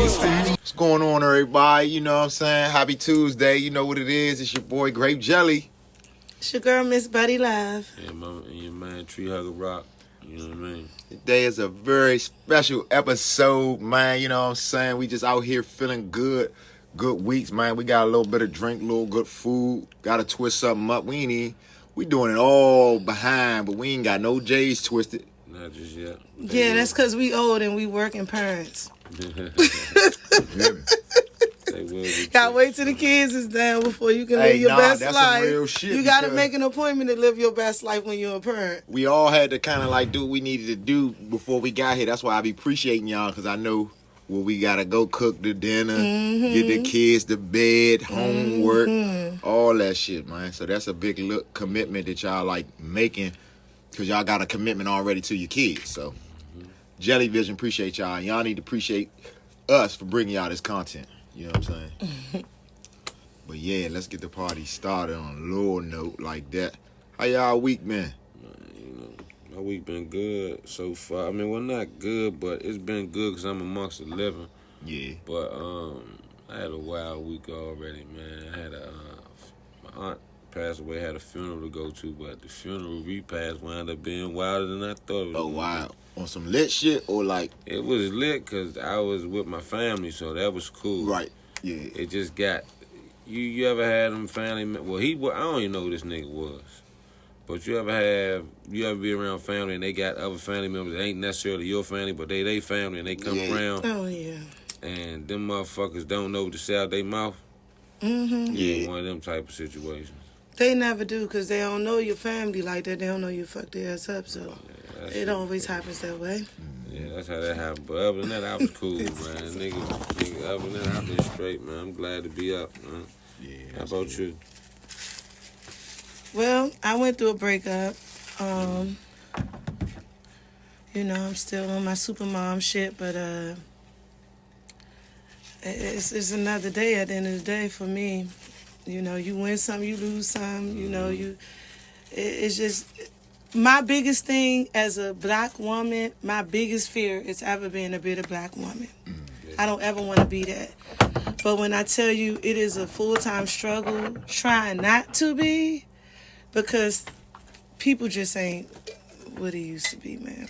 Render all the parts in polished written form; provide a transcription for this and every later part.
What's going on, everybody? You know what I'm saying? Happy Tuesday. You know what it is. It's your boy, Grape Jelly. It's your girl, Miss Buddy Love. And your man, Tree Hugger Rock. You know what I mean? Today is a very special episode, man. You know what I'm saying? We just out here feeling good. Good weeks, man. We got a little bit of drink, a little good food. Got to twist something up. We doing it all behind, but we ain't got no J's twisted. Not just yet. Yeah, that's because we old and we working parents. Gotta wait till the kids is down before you can live your best that's life. Some real shit, you gotta make an appointment to live your best life when you're a parent. We all had to kind of like do what we needed to do before we got here. That's why I be appreciating y'all, because I know we gotta go cook the dinner, get the kids to bed, homework, all that shit, man. So that's a big commitment that y'all like making, because y'all got a commitment already to your kids. So Jelly Vision, appreciate y'all. Y'all need to appreciate us for bringing y'all this content. You know what I'm saying? But yeah, let's get the party started on a lower note like that. How y'all week, man? My week been good so far. I mean, well, not good, but it's been good because I'm amongst the living. Yeah. But I had a wild week already, man. I had my aunt passed away, had a funeral to go to, but the funeral repast wound up being wilder than I thought it was. Oh, wow. On some lit shit or like? It was lit because I was with my family, so that was cool. Right, yeah. It just got, you ever had them family, well, I don't even know who this nigga was, but you ever be around family and they got other family members that ain't necessarily your family, but they family and they come around. Oh, yeah. And them motherfuckers don't know what to say out their mouth. Mm-hmm. Yeah. One of them type of situations. They never do, because they don't know your family like that. They don't know you fucked their ass up, so it always happens that way. Yeah, that's how that happened. But other than that, I was cool, man. Nigga, other than that, I've been straight, man. I'm glad to be up, man. Yeah. How about you? Well, I went through a breakup. You know, I'm still on my super mom shit, but it's another day at the end of the day for me. You know, you win some, you lose some. You know, it's just my biggest thing as a black woman. My biggest fear is ever being a bitter black woman. I don't ever want to be that. But when I tell you it is a full-time struggle, trying not to be, because people just ain't what it used to be, man.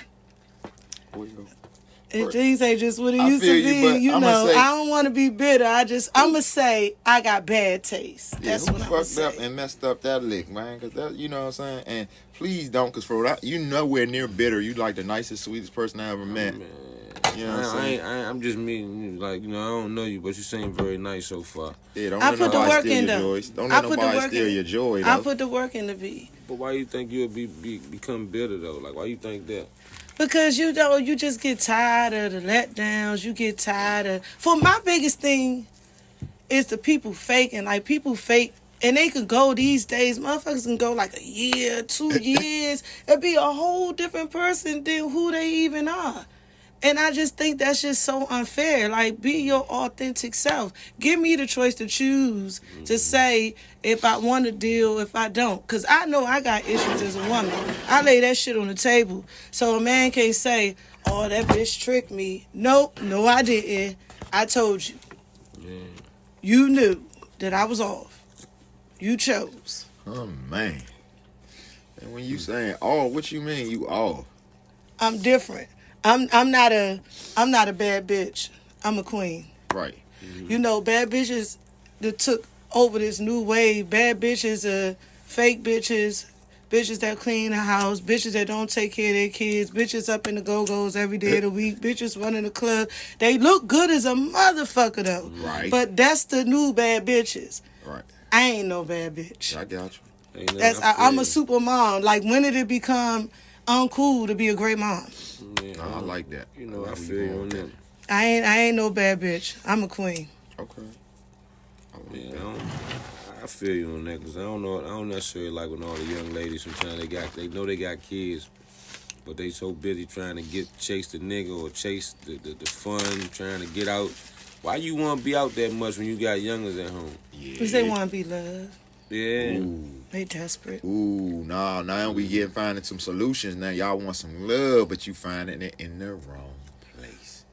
Things ain't just what it used to be. You know, I don't want to be bitter. I'm going to say I got bad taste. That's what I'm going to say. Fucked up and messed up that lick, man? Because that, you know what I'm saying? And please don't, because for that, you nowhere near bitter. You like the nicest, sweetest person I ever met. Man. You know what I'm saying? I'm just meeting you. Like, you know, I don't know you, but you seem very nice so far. Yeah, don't let nobody steal your joy. Don't let nobody steal your joy, though. I put the work in the V. But why you think you'll become bitter, though? Like, why you think that? Because, you know, you just get tired of the letdowns. You get tired of... For my biggest thing is the people faking. Like, people fake, and they could go these days. Motherfuckers can go like a year, 2 years, and be a whole different person than who they even are. And I just think that's just so unfair. Like, be your authentic self. Give me the choice to choose to say if I want to deal, if I don't. Because I know I got issues as a woman. I lay that shit on the table. So a man can't say, oh, that bitch tricked me. Nope, no, I didn't. I told you. Yeah. You knew that I was off. You chose. Oh, man. And when you saying all, what you mean you all? I'm different. I'm not a bad bitch. I'm a queen. Right. Mm-hmm. You know, bad bitches that took over this new wave. Bad bitches are fake bitches. Bitches that clean the house. Bitches that don't take care of their kids. Bitches up in the go-go's every day of the week. Bitches running the club. They look good as a motherfucker, though. Right. But that's the new bad bitches. Right. I ain't no bad bitch. I got you. I'm a super mom. Like, when did it become uncool to be a great mom? Yeah, I like that. You know, I feel you on that. I ain't no bad bitch. I'm a queen. Okay. I feel you on that, because I don't necessarily like when all the young ladies sometimes they know they got kids, but they so busy trying to chase the nigga or chase the fun, trying to get out. Why you want to be out that much when you got youngers at home? Yeah. Because they want to be loved. Yeah. Ooh. They desperate. Ooh, nah, now we finding some solutions. Now y'all want some love, but you finding it in the wrong place.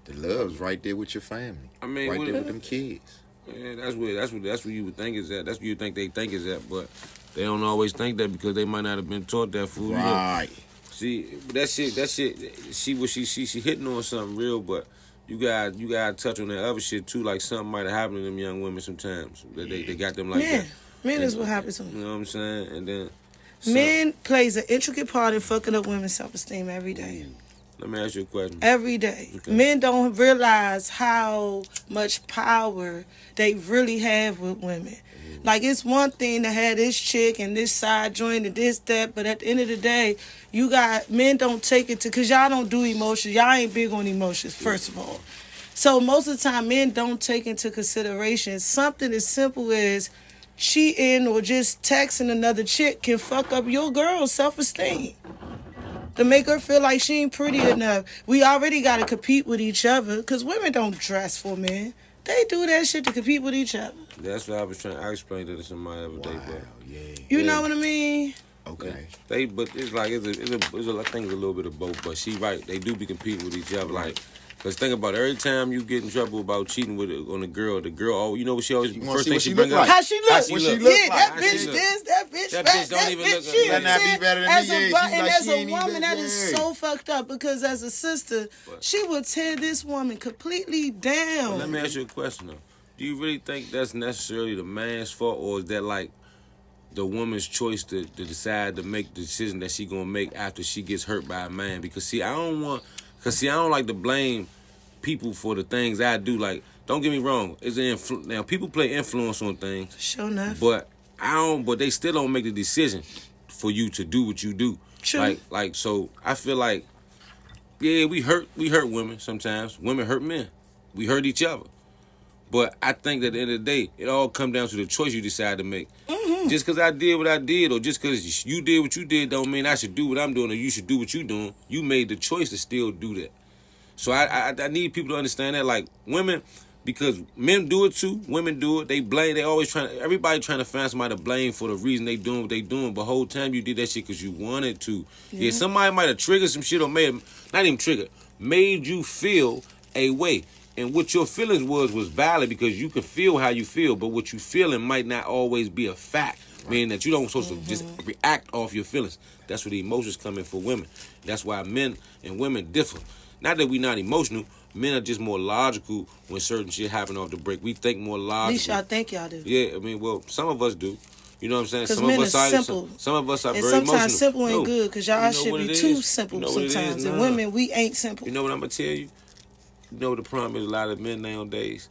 The love's right there with your family. I mean, right what there it- with them kids. Yeah, that's where you would think is at. That's where you think they think is at, but they don't always think that because they might not have been taught that food. Right. See, but that shit. She hitting on something real, but you got touch on that other shit too. Like something might have happened to them young women sometimes. That they got them like that. Men is what happens to You them. know what I'm saying? And then Men plays an intricate part in fucking up women's self-esteem every day. let me ask you a question. Every day. Okay. Men don't realize how much power they really have with women. Like, it's one thing to have this chick and this side joint and this, that, but at the end of the day, men don't take it to, because y'all don't do emotions. Y'all ain't big on emotions, first of all. So most of the time, men don't take into consideration something as simple as cheating or just texting another chick can fuck up your girl's self-esteem. To make her feel like she ain't pretty enough. We already got to compete with each other, because women don't dress for men. They do that shit to compete with each other. That's what I was trying. I explained it to somebody the other day, but Yeah. You know what I mean? Okay. but it's like I think it's a little bit of both. But she right, they do be competing with each other. Like, let's think about it. Every time you get in trouble about cheating on a girl, the girl, you know what she always You wanna first see thing what she she bring look up? like. How she look? What she look Yeah, like. that How she bitch look. this, that bitch That that, bitch don't that even bitch look- shit. Better not be See, better than as me, a yeah. bu- She and like as she a ain't even- woman, that is yeah. so fucked up, because as a sister, she would tear this woman completely down. Let me ask you a question though. Do you really think that's necessarily the man's fault, or is that like the woman's choice to decide to make the decision that she gonna make after she gets hurt by a man? Because I don't like to blame people for the things I do. Like, don't get me wrong, now people play influence on things, Sure enough. but but they still don't make the decision for you to do what you do. True. Like so I feel like, yeah, we hurt women sometimes. Women hurt men. We hurt each other. But I think that at the end of the day, it all comes down to the choice you decide to make. Mm-hmm. Just because I did what I did, or just because you did what you did, don't mean I should do what I'm doing, or you should do what you're doing. You made the choice to still do that. So I need people to understand that, like, women, because men do it too, women do it. They blame. They always everybody trying to find somebody to blame for the reason they doing what they doing. But the whole time you did that shit because you wanted to. Yeah, somebody might have triggered some shit, or not even triggered, made you feel a way. And what your feelings was valid, because you can feel how you feel, but what you feeling might not always be a fact. Meaning that you don't supposed to just react off your feelings. That's where the emotions come in for women. That's why men and women differ. Not that we not emotional. Men are just more logical when certain shit happen off the break. We think more logical. At least y'all think y'all do. Yeah, I mean, well, some of us do. You know what I'm saying? Because Some men of us are are simple. Some of us are And very emotional. sometimes simple ain't No. good, because y'all You know should what be it too is? simple You know what it is? sometimes. And Nah. women, we ain't simple. You know what I'm gonna tell you? You know what the problem is? A lot of men nowadays,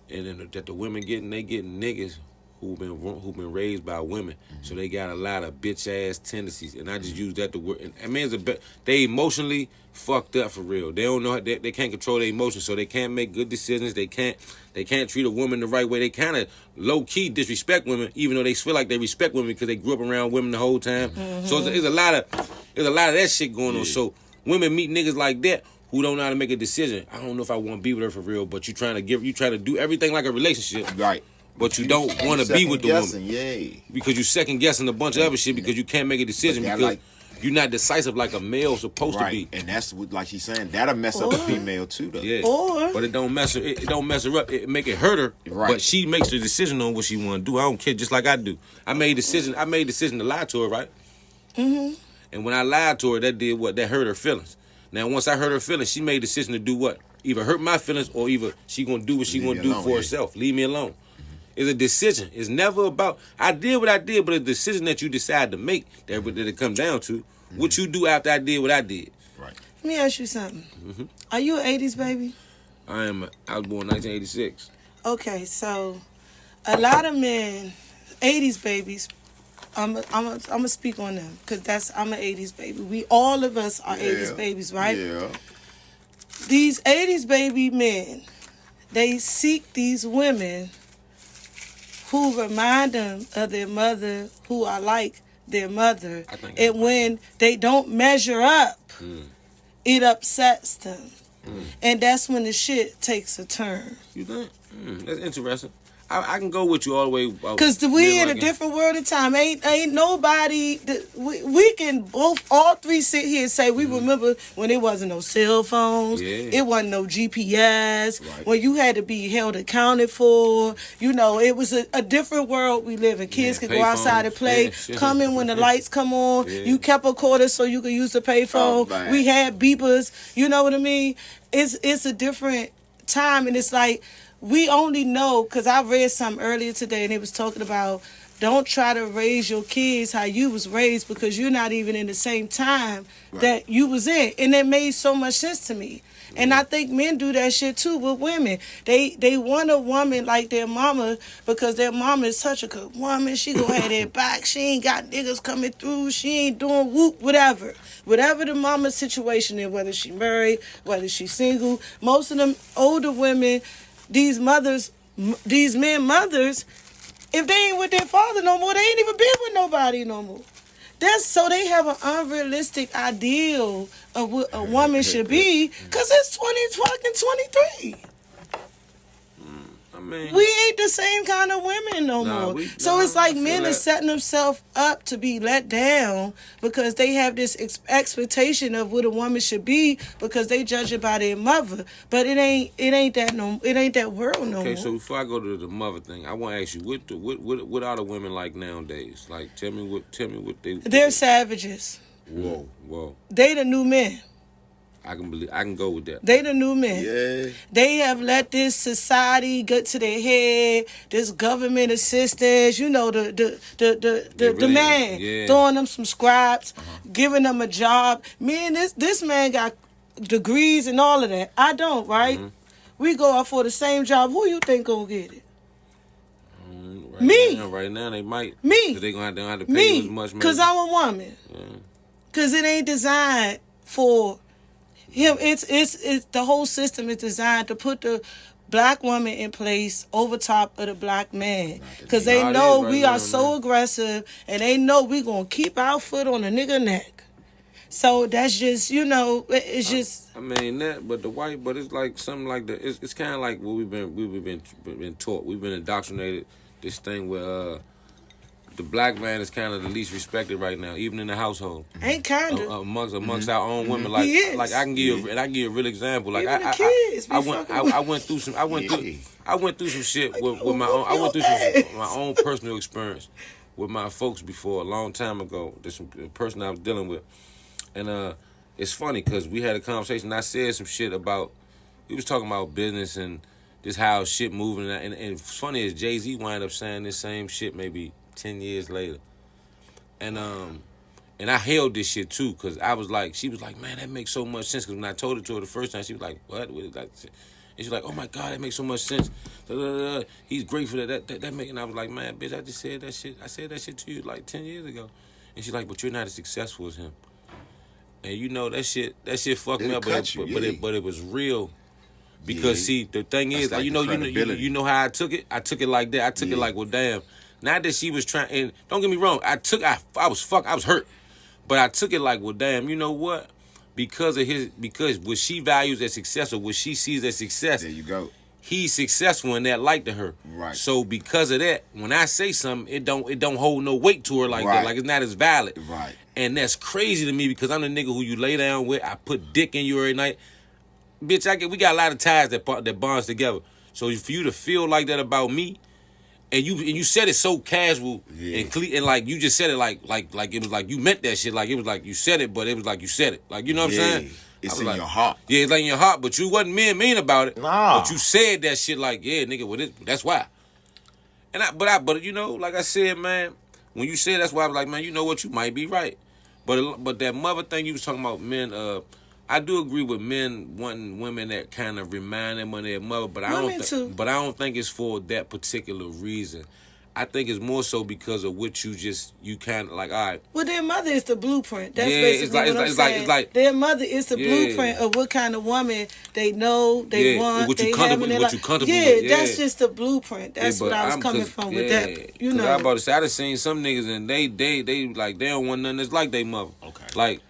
and then that the women they getting niggas who've been raised by women, so they got a lot of bitch ass tendencies, and I just use that to word. And men's they emotionally fucked up for real. They don't know they can't control their emotions, so they can't make good decisions. They can't treat a woman the right way. They kind of low key disrespect women, even though they feel like they respect women because they grew up around women the whole time. So there's a lot of that shit going on. So women meet niggas like that who don't know how to make a decision. I don't know if I want to be with her for real, but you trying to do everything like a relationship, Right. but you don't want to be with the woman Second guessing, yeah. because you second guessing a bunch of other shit because you can't make a decision But that, because like- you're not decisive like a male supposed to be. Right. And that's what, like she's saying, that'll mess up a female too, though. Yeah, Or- but it don't mess her up. It make it hurt her. Right. But she makes the decision on what she want to do. I don't care, just like I do. I made a decision to lie to her, right? Mm-hmm. And when I lied to her, that did what? That hurt her feelings. Now, once I hurt her feelings, she made a decision to do what? Either hurt my feelings or either she gonna do what she gonna do for herself. Leave me alone. It's a decision. It's never about I did what I did, but a decision that you decide to make that it come down to what you do after I did what I did. Right. Let me ask you something. Mm-hmm. Are you an 80s baby? I was born in 1986. Okay, so a lot of men, 80s babies, I'm gonna speak on them because I'm an 80s baby. We all of us are 80s babies, right? Yeah. These 80s baby men, they seek these women who remind them of their mother, who are like their mother, and when they don't measure up, it upsets them. And that's when the shit takes a turn. You think? That's interesting. I can go with you all the way. Cause we in a different world of time. Ain't nobody. We can all three sit here and say we remember when there wasn't no cell phones. Yeah. It wasn't no GPS. Right. When you had to be held accounted for. You know, it was a different world we live in. Kids could go outside and play. Come in when the lights come on. Yeah. You kept a quarter so you could use the payphone. Oh, We had beepers. You know what I mean? It's a different time, and it's like. We only know, because I read something earlier today and it was talking about don't try to raise your kids how you was raised because you're not even in the same time that you was in. And it made so much sense to me. And I think men do that shit too with women. They want a woman like their mama because their mama is such a good woman. She go have their back. She ain't got niggas coming through. She ain't doing whoop, whatever. Whatever the mama's situation is, whether she married, whether she's single. Most of them older women, these men mothers, if they ain't with their father no more, they ain't even been with nobody no more. That's so they have an unrealistic ideal of what a woman should be, because it's 2023. I mean, We ain't the same kind of women no more. So it's like men are setting themselves up to be let down because they have this expectation of what a woman should be because they judge it by their mother. But it ain't that world no more. Okay, so before I go to the mother thing, I want to ask you, what are the women like nowadays? Like, tell me what They're savages. Whoa. They the new men. I can go with that. They the new men. Yeah. They have let this society get to their head. This government assistance, you know, the man throwing them some scraps, giving them a job. Me and this man got degrees and all of that. I don't, right? We go out for the same job. Who you think gonna get it? Me. Right now they might. Me. 'Cause they don't have to pay you as much. Because I'm a woman. Because it ain't designed for him. It's the whole system is designed to put the black woman in place over top of the black man. Because they know we are so aggressive and they know we going to keep our foot on a nigga neck. So that's just, you know, it's just. I mean that, but it's like something like that. It's kind of like what we've been taught. We've been indoctrinated. This thing where the black man is kind of the least respected right now, even in the household. Ain't kind of amongst our own women. Like I can give you, a real example. Like I went through some shit with my own. I went through my own personal experience with my folks before a long time ago. There's some person I was dealing with, and it's funny because we had a conversation. I said some shit about. We was talking about business and just how shit moving, and it's funny as Jay-Z wind up saying this same shit maybe 10 years later. And I held this shit too, because I was like, she was like, man, that makes so much sense. Because when I told it to her the first time, she was like, what? And she's like, oh my God, that makes so much sense. He's grateful that make. And I was like, man, bitch, I just said that shit. I said that shit to you like 10 years ago. And she's like, but you're not as successful as him. And you know, that shit fucked me up, but it was real. Because see, the thing is, like, you know how I took it? I took it like that. I took it like, well, damn. Not that she was trying, and don't get me wrong, I was hurt. But I took it like, well, damn, you know what? Because what she values as success or what she sees as success. There you go. He's successful in that light to her. Right. So because of that, when I say something, it don't hold no weight to her like that. Like it's not as valid. Right. And that's crazy to me because I'm the nigga who you lay down with. I put dick in you every night. Bitch, we got a lot of ties that bonds together. So for you to feel like that about me, and you said it so casual and like you just said it like it was like you meant that shit. Like it was like you said it, but it was like you said it. Like, you know what I'm saying? It's in like, your heart. Yeah, it's like in your heart, but you wasn't mean about it. Nah. But you said that shit like, yeah, nigga, well, that's why. And but you know, like I said, man, when you said that's why I was like, man, you know what, you might be right. But that mother thing you was talking about, men, I do agree with men wanting women that kind of remind them of their mother, but I don't think it's for that particular reason. I think it's more so because of what you kind of like, all right. Well, their mother is the blueprint. That's basically what I'm saying. Like their mother is the blueprint of what kind of woman they know, they want, what they you have in their life. With. That's just the blueprint. That's what I was coming from with that. You know, I about to say, I done seen some niggas and they like they don't want nothing that's like their mother. Okay. Like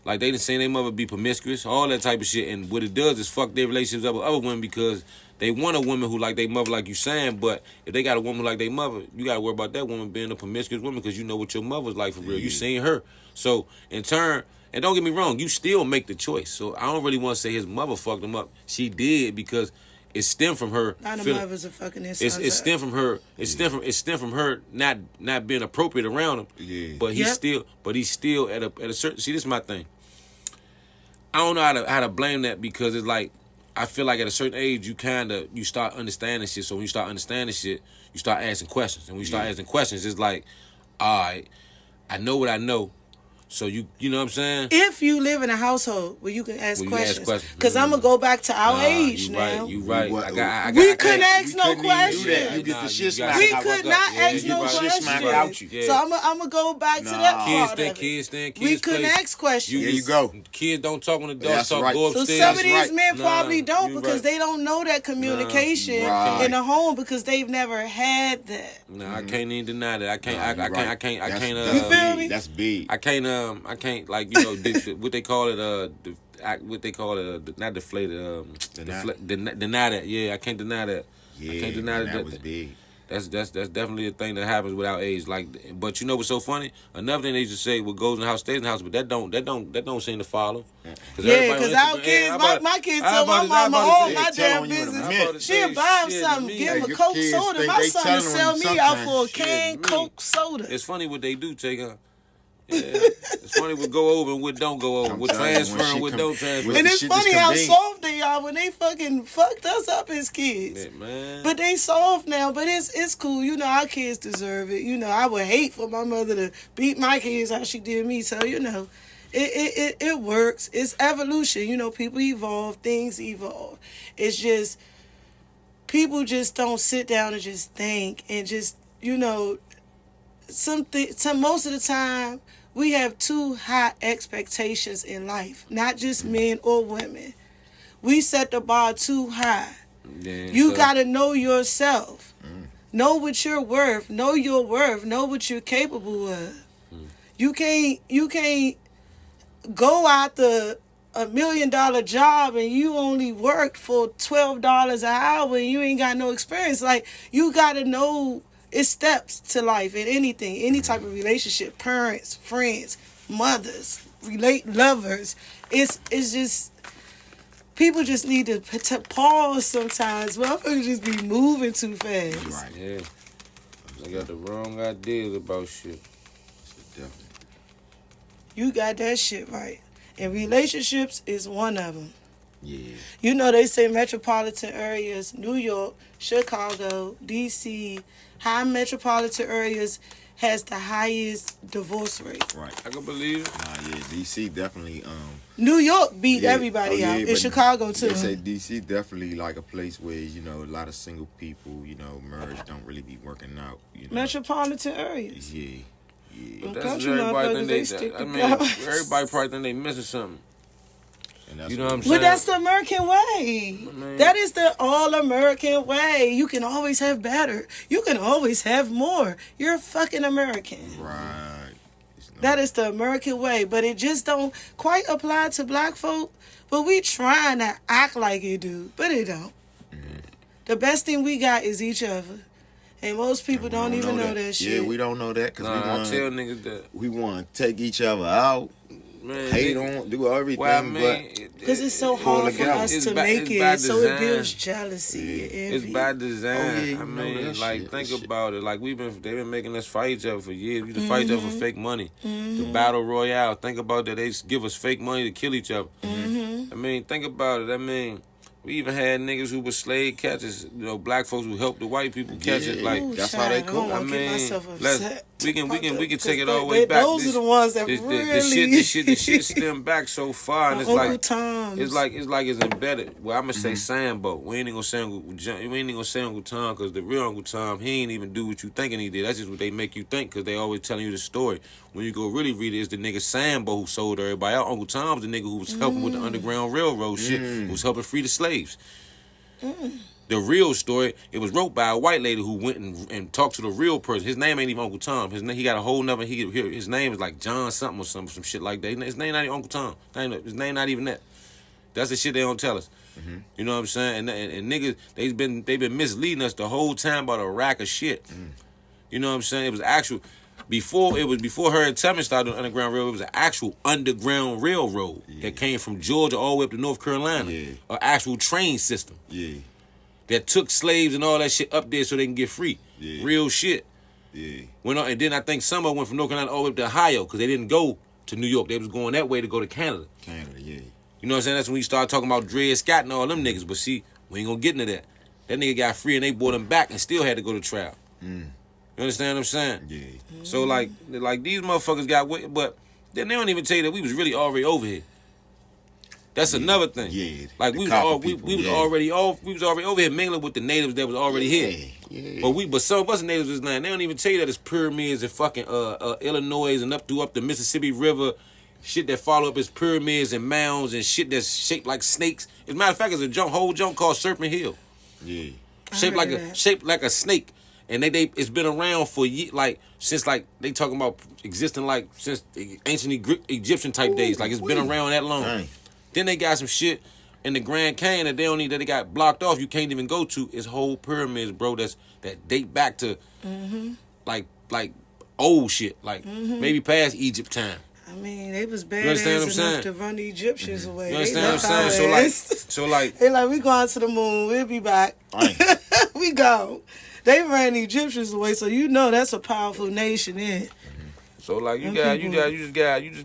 Like, they done seen their mother be promiscuous, all that type of shit. And what it does is fuck their relationships up with other women because they want a woman who like their mother, like you saying. But if they got a woman like their mother, you got to worry about that woman being a promiscuous woman because you know what your mother's like for real. You seen her. So, in turn, and don't get me wrong, you still make the choice. So, I don't really want to say his mother fucked him up. She did because it stemmed from her. Not the mothers are fucking his sons It stemmed from her. It stemmed from her not being appropriate around him. Yeah. But he's still at a certain. See, this is my thing. I don't know how to blame that because it's like I feel like at a certain age you start understanding shit. So when you start understanding shit, you start asking questions. And when you start asking questions, it's like, all right, I know what I know. So you know what I'm saying? If you live in a household where you can ask Where you can ask questions, questions. because I'm gonna go back to our age you now. Right, you right. We couldn't ask no couldn't even do that. You questions. get the shit smacked We out. could not ask no questions. Yeah. So I'm gonna go back to that part of it. Kids We couldn't play. ask questions. There you go. Kids don't talk when the dogs That's talk. right. Go So upstairs. some of these right. men probably don't you because right. they don't know that communication Right. in the home because they've never had that. No, I can't even deny that. I can't. Nah, I can't. You feel me? That's big. I can't like you know what they call it not deflated deny that. Yeah, I can't deny that. Yeah, I can't deny that was big. That's definitely a thing that happens without age. Like, but you know what's so funny? Another thing they used to say, what goes in the house stays in the house, but that don't seem to follow. Yeah, because our kids, my kids tell my mama all my damn telling you in a business. minute. She'll buy him something, give him a your Coke kids soda. think My they son will telling sell them me out for a sometimes. canned Shit, me. Coke soda. It's funny what they do, take her. Yeah. It's funny what go over and what don't go over. What transfer and what don't transfer. And it's shit funny is how convenient. soft they are when they fucking fucked us up as kids. Yeah, man. But they soft now, but it's cool. You know, our kids deserve it. You know, I would hate for my mother to beat my kids how she did me. So, you know, it works. It's evolution. You know, people evolve, things evolve. It's just, people just don't sit down and just think and just, you know, most of the time, we have too high expectations in life, not just men or women. We set the bar too high. Yeah, You gotta know yourself. Know what you're worth. Know your worth. Know what you're capable of. You can't go after $1 million job and you only worked for $12 an hour and you ain't got no experience. Like, you gotta know it's steps to life in anything, any type of relationship, parents, friends, mothers, lovers. It's just, people just need to pause sometimes. Motherfuckers just be moving too fast. Right. Yeah. They got the wrong ideas about shit. Definitely. You got that shit right. And relationships is one of them. Yeah. You know, they say metropolitan areas, New York, Chicago, D.C., high metropolitan areas has the highest divorce rate. Right. I can believe it. Yeah, DC definitely New York beat yeah. everybody out. In but Chicago, too. They say DC definitely like a place where, you know, a lot of single people, you know, marriage don't really be working out. You know? Metropolitan areas. Yeah. Yeah. Them That's country everybody motherfuckers, think they stick I mean, together. everybody probably think they missing something. And that's You know what I'm saying? But that's the American way. Man. That is the all-American way. You can always have better. You can always have more. You're a fucking American. Right. It's not- That is the American way. But it just don't quite apply to black folk. But we trying to act like it do. But it don't. The best thing we got is each other. And most people we don't even know that shit. Yeah, we don't know that because Nah, I tell niggas that. we want to take each other out, Man, hate nigga, on, do everything, well, I mean, Because it's so pull hard for together. us It's to by- make it's by it. So it design. builds jealousy and it's envy. by design. Oh, yeah, you I know mean, that like, shit. think That shit. about it. Like, they've been making us fight each other for years. We used to fight each other for fake money. The battle royale. Think about that. They give us fake money to kill each other. I mean, think about it. I mean, we even had niggas who were slave catchers. You know, black folks who helped the white people catch it. Like, Ooh, that's child, how they I don't cook. wanna I get mean, myself let's upset we can about take it that, all the way back. Those are the ones that this, really the shit stem back so far, and it's Uncle like Tom's. it's embedded. Well, I'm gonna say Sambo. We ain't even gonna say Uncle Tom because the real Uncle Tom, he ain't even do what you thinking he did. That's just what they make you think because they always telling you the story. When you go really read it, it's the nigga Sambo who sold everybody out. Uncle Tom's the nigga who was helping with the Underground Railroad shit, who was helping free the slaves. The real story, it was wrote by a white lady who went and talked to the real person. His name ain't even Uncle Tom. He got a whole nother. His name is like John something or some shit like that. His name not even Uncle Tom. His name not even that. That's the shit they don't tell us. Mm-hmm. You know what I'm saying? And niggas, they've been misleading us the whole time about a rack of shit. Mm. You know what I'm saying? It was actual. Before Harriet Tubman started the Underground Railroad, it was an actual underground railroad that came from Georgia all the way up to North Carolina. Yeah. An actual train system. Yeah. That took slaves and all that shit up there so they can get free. Yeah. Real shit. Yeah. And then I think some of them went from North Carolina all the way up to Ohio because they didn't go to New York. They was going that way to go to Canada. Yeah. You know what I'm saying? That's when we start talking about Dred Scott and all them niggas. But see, we ain't gonna get into that. That nigga got free and they brought him back and still had to go to trial. Mm. You understand what I'm saying? Yeah. So like these motherfuckers got away, but then they don't even tell you that we was really already over here. That's another thing. Yeah. Like we was already over here mingling with the natives that was already here. Yeah. But some of us natives is not. They don't even tell you that it's pyramids in fucking Illinois and up the Mississippi River. Shit that follow up as pyramids and mounds and shit that's shaped like snakes. As a matter of fact, there's a whole junk called Serpent Hill. Yeah. Shaped like a snake. And it's been around for since they talking about existing since ancient Egyptian type days. Like it's been around that long. Dang. Then they got some shit in the Grand Canyon that they got blocked off. You can't even go to. It's whole pyramids, bro. That date back to like old shit, maybe past Egypt time. I mean, they was badass enough to run the Egyptians away. You understand what I'm saying? So they we going to the moon. We'll be back. We go. They ran the Egyptians away, so you know that's a powerful nation, So you just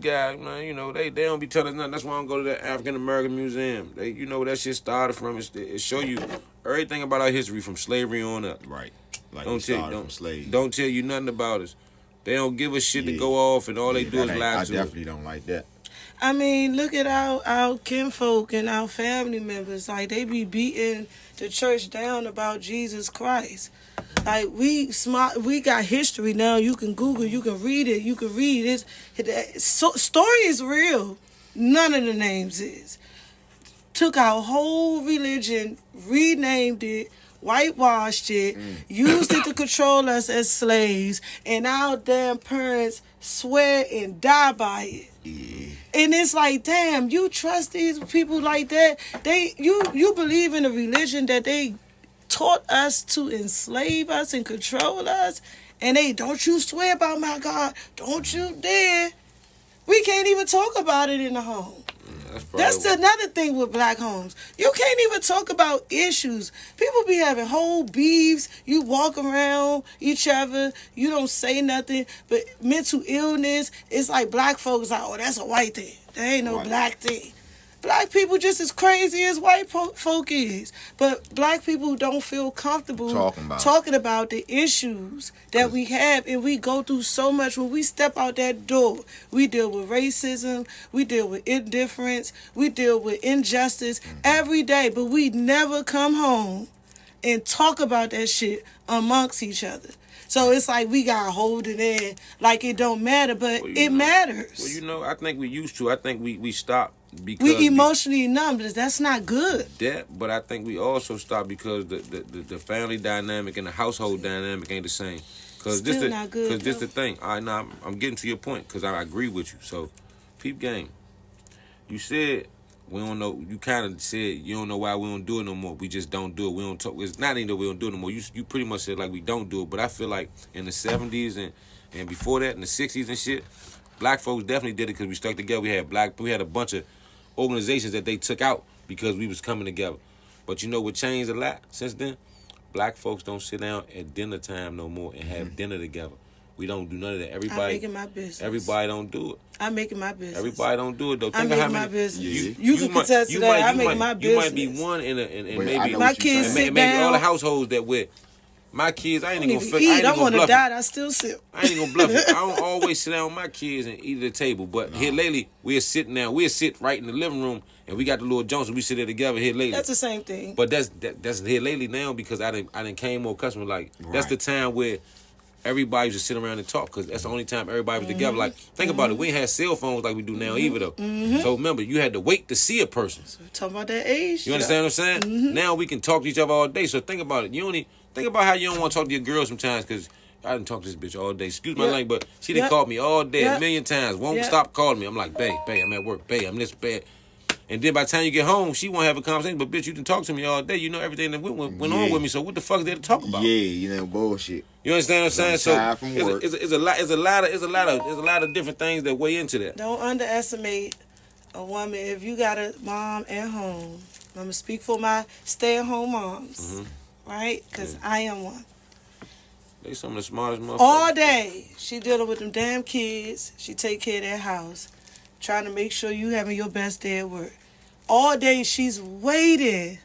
got, man, you know, they don't be telling us nothing. That's why I don't go to the African American Museum. You know where that shit started from. It show you everything about our history from slavery on up. Right. Don't tell you nothing about us. They don't give a shit to go off, and all they do is lie to us. I definitely don't like that. I mean, look at our kinfolk and our family members. Like, they be beating the church down about Jesus Christ. Like, we got history now. You can Google, you can read it, you can read it. Story is real. None of the names is. Took our whole religion, renamed it, whitewashed it, used it to control us as slaves, and our damn parents swear and die by it. Yeah. And it's like, damn, you trust these people like that? You believe in a religion that they taught us to enslave us and control us, and don't you swear by my God, don't you dare. We can't even talk about it in the home. That's another thing with black homes. You can't even talk about issues. People be having whole beefs. You walk around each other. You don't say nothing. But mental illness, it's like black folks are, oh, that's a white thing. There ain't no black thing. Black people just as crazy as white folk is. But black people don't feel comfortable talking about the issues that we have. And we go through so much. When we step out that door, we deal with racism. We deal with indifference. We deal with injustice every day. But we never come home and talk about that shit amongst each other. So it's like we got to hold it in like it don't matter, but it matters. Well, you know, I think we used to. I think we stopped because we emotionally numb. That's not good. But I think we also stopped because the family dynamic and the household dynamic ain't the same. Because this the thing. All right, now I'm getting to your point because I agree with you. So, peep game. You said we don't know. You kind of said you don't know why we don't do it no more. We just don't do it. We don't talk. It's not even that we don't do it no more. You pretty much said like we don't do it. But I feel like in the 70s and before that in the 60s and shit, black folks definitely did it because we stuck together. We had a bunch of organizations that they took out because we was coming together. But you know what changed a lot since then? Black folks don't sit down at dinner time no more and have dinner together. We don't do none of that. Everybody, I'm making my business. Everybody don't do it. I'm making my business. Everybody don't do it though. I'm making my business. You can contest to that. I'm making my business. You might be one in maybe my kids sit maybe down. all the households that with my kids. I ain't even gonna eat. I want to die. I still sit. I ain't gonna bluff it. I don't always sit down with my kids and eat at the table. But here lately, we're sitting down. We'll sit right in the living room. And we got the little Jones, and we sit there together here lately. That's the same thing. But that's here lately now because I didn't came more customer. Like that's the time where everybody used to sit around and talk because that's the only time everybody was together. Like, think about it. We ain't had cell phones like we do now either, though. So remember, you had to wait to see a person. So we're talking about that age. You understand what I'm saying? Now we can talk to each other all day. So think about it. You only think about how you don't want to talk to your girl sometimes because I didn't talk to this bitch all day. Excuse my language, but she done called me all day a million times. Won't stop calling me. I'm like, babe, I'm at work. Babe, I'm this bad. And then by the time you get home, she won't have a conversation. But bitch, you didn't talk to me all day. You know everything that went on with me. So what the fuck is there to talk about? Yeah, you know, bullshit. You understand what I'm saying? So from work. it's a lot of different things that weigh into that. Don't underestimate a woman. If you got a mom at home, I'm gonna speak for my stay-at-home moms, right? Because I am one. They some of the smartest motherfuckers. All day, she dealing with them damn kids. She take care of that house, trying to make sure you having your best day at work. All day, she's waiting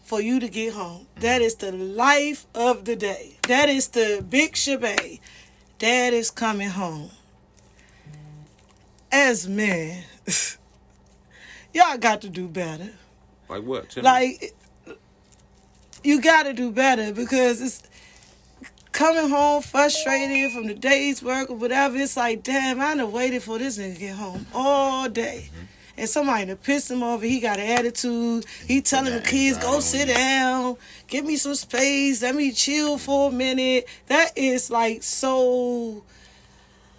for you to get home. That is the life of the day. That is the big shebang. Dad is coming home. As men, y'all got to do better. Like what? Tell me. Like, you got to do better because it's coming home frustrated from the day's work or whatever. It's like, damn, I done waited for this nigga to get home all day. And somebody done pissed him off and he got an attitude. He telling the kids, go sit down, give me some space, let me chill for a minute. That is like so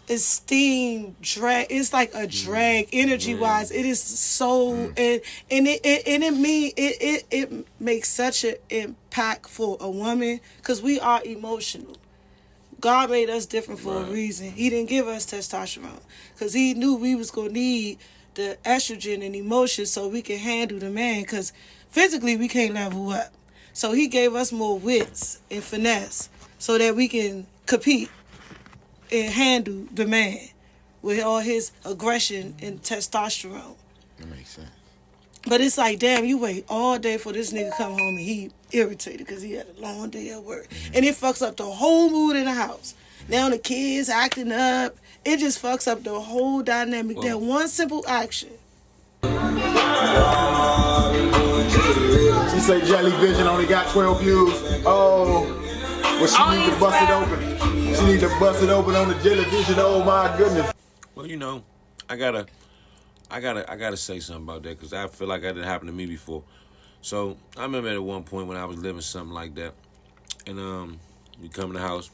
esteem drag. It's like a drag energy wise. It is so and it makes such an impact for a woman because we are emotional. God made us different for a reason. He didn't give us testosterone because he knew we was gonna need the estrogen and emotion so we can handle the man because physically we can't level up. So he gave us more wits and finesse so that we can compete and handle the man with all his aggression and testosterone. That makes sense. But it's like, damn, you wait all day for this nigga to come home and he irritated because he had a long day at work. And it fucks up the whole mood in the house. Now the kids acting up. It just fucks up the whole dynamic. That one simple action. She say Jelly Vision only got 12 views. Oh, well she need to bust it open. She need to bust it open on the Jelly Vision. Oh my goodness. Well, you know, I gotta say something about that because I feel like that didn't happen to me before. So I remember at one point when I was living something like that, and we come in the house,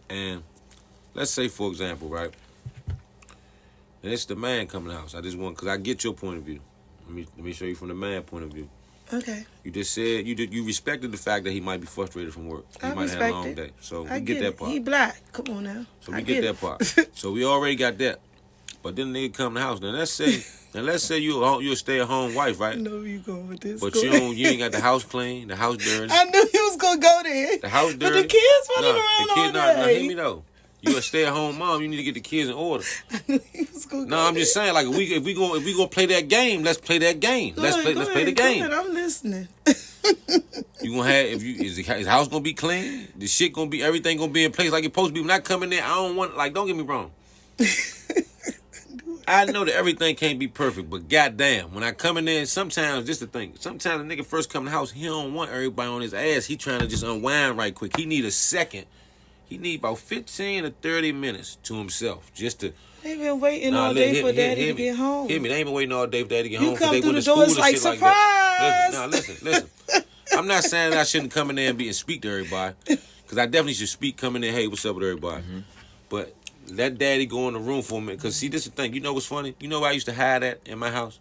and let's say for example, right, and it's the man coming in the house. I just want because I get your point of view. Let me show you from the man point of view. Okay. You just said you respected the fact that he might be frustrated from work. He might have had a long day. So we get that part. He black. Come on now. So we get that part. So we already got that. But then the nigga come to the house. Now let's say you're a stay-at-home wife, right? I know you going with this. But you ain't got the house clean, the house dirty. I knew you was gonna go there. The house dirty. But the kids running around all day. No, hear me though. You a stay-at-home mom. You need to get the kids in order. I knew you was gonna No, go I'm just saying, like if we gonna play that game, let's play that game. Let's play the game. Go ahead, I'm listening. You gonna have is his house gonna be clean? The shit gonna be everything gonna be in place like it's supposed to be. When I come in there, I don't want don't get me wrong. I know that everything can't be perfect, but goddamn, when I come in there, sometimes this the thing. Sometimes a nigga first come in the house, he don't want everybody on his ass. He trying to just unwind right quick. He need a second. He need about 15 to 30 minutes to himself just to. They been waiting all day for daddy to get home. Hear me, they ain't been waiting all day for daddy to get You home. come they through went the to door, school it's and like, shit surprise! Listen. I'm not saying that I shouldn't come in there and speak to everybody, because I definitely should come in there, hey, what's up with everybody? But let daddy go in the room for me, because see, this is the thing. You know what's funny? You know where I used to hide at in my house?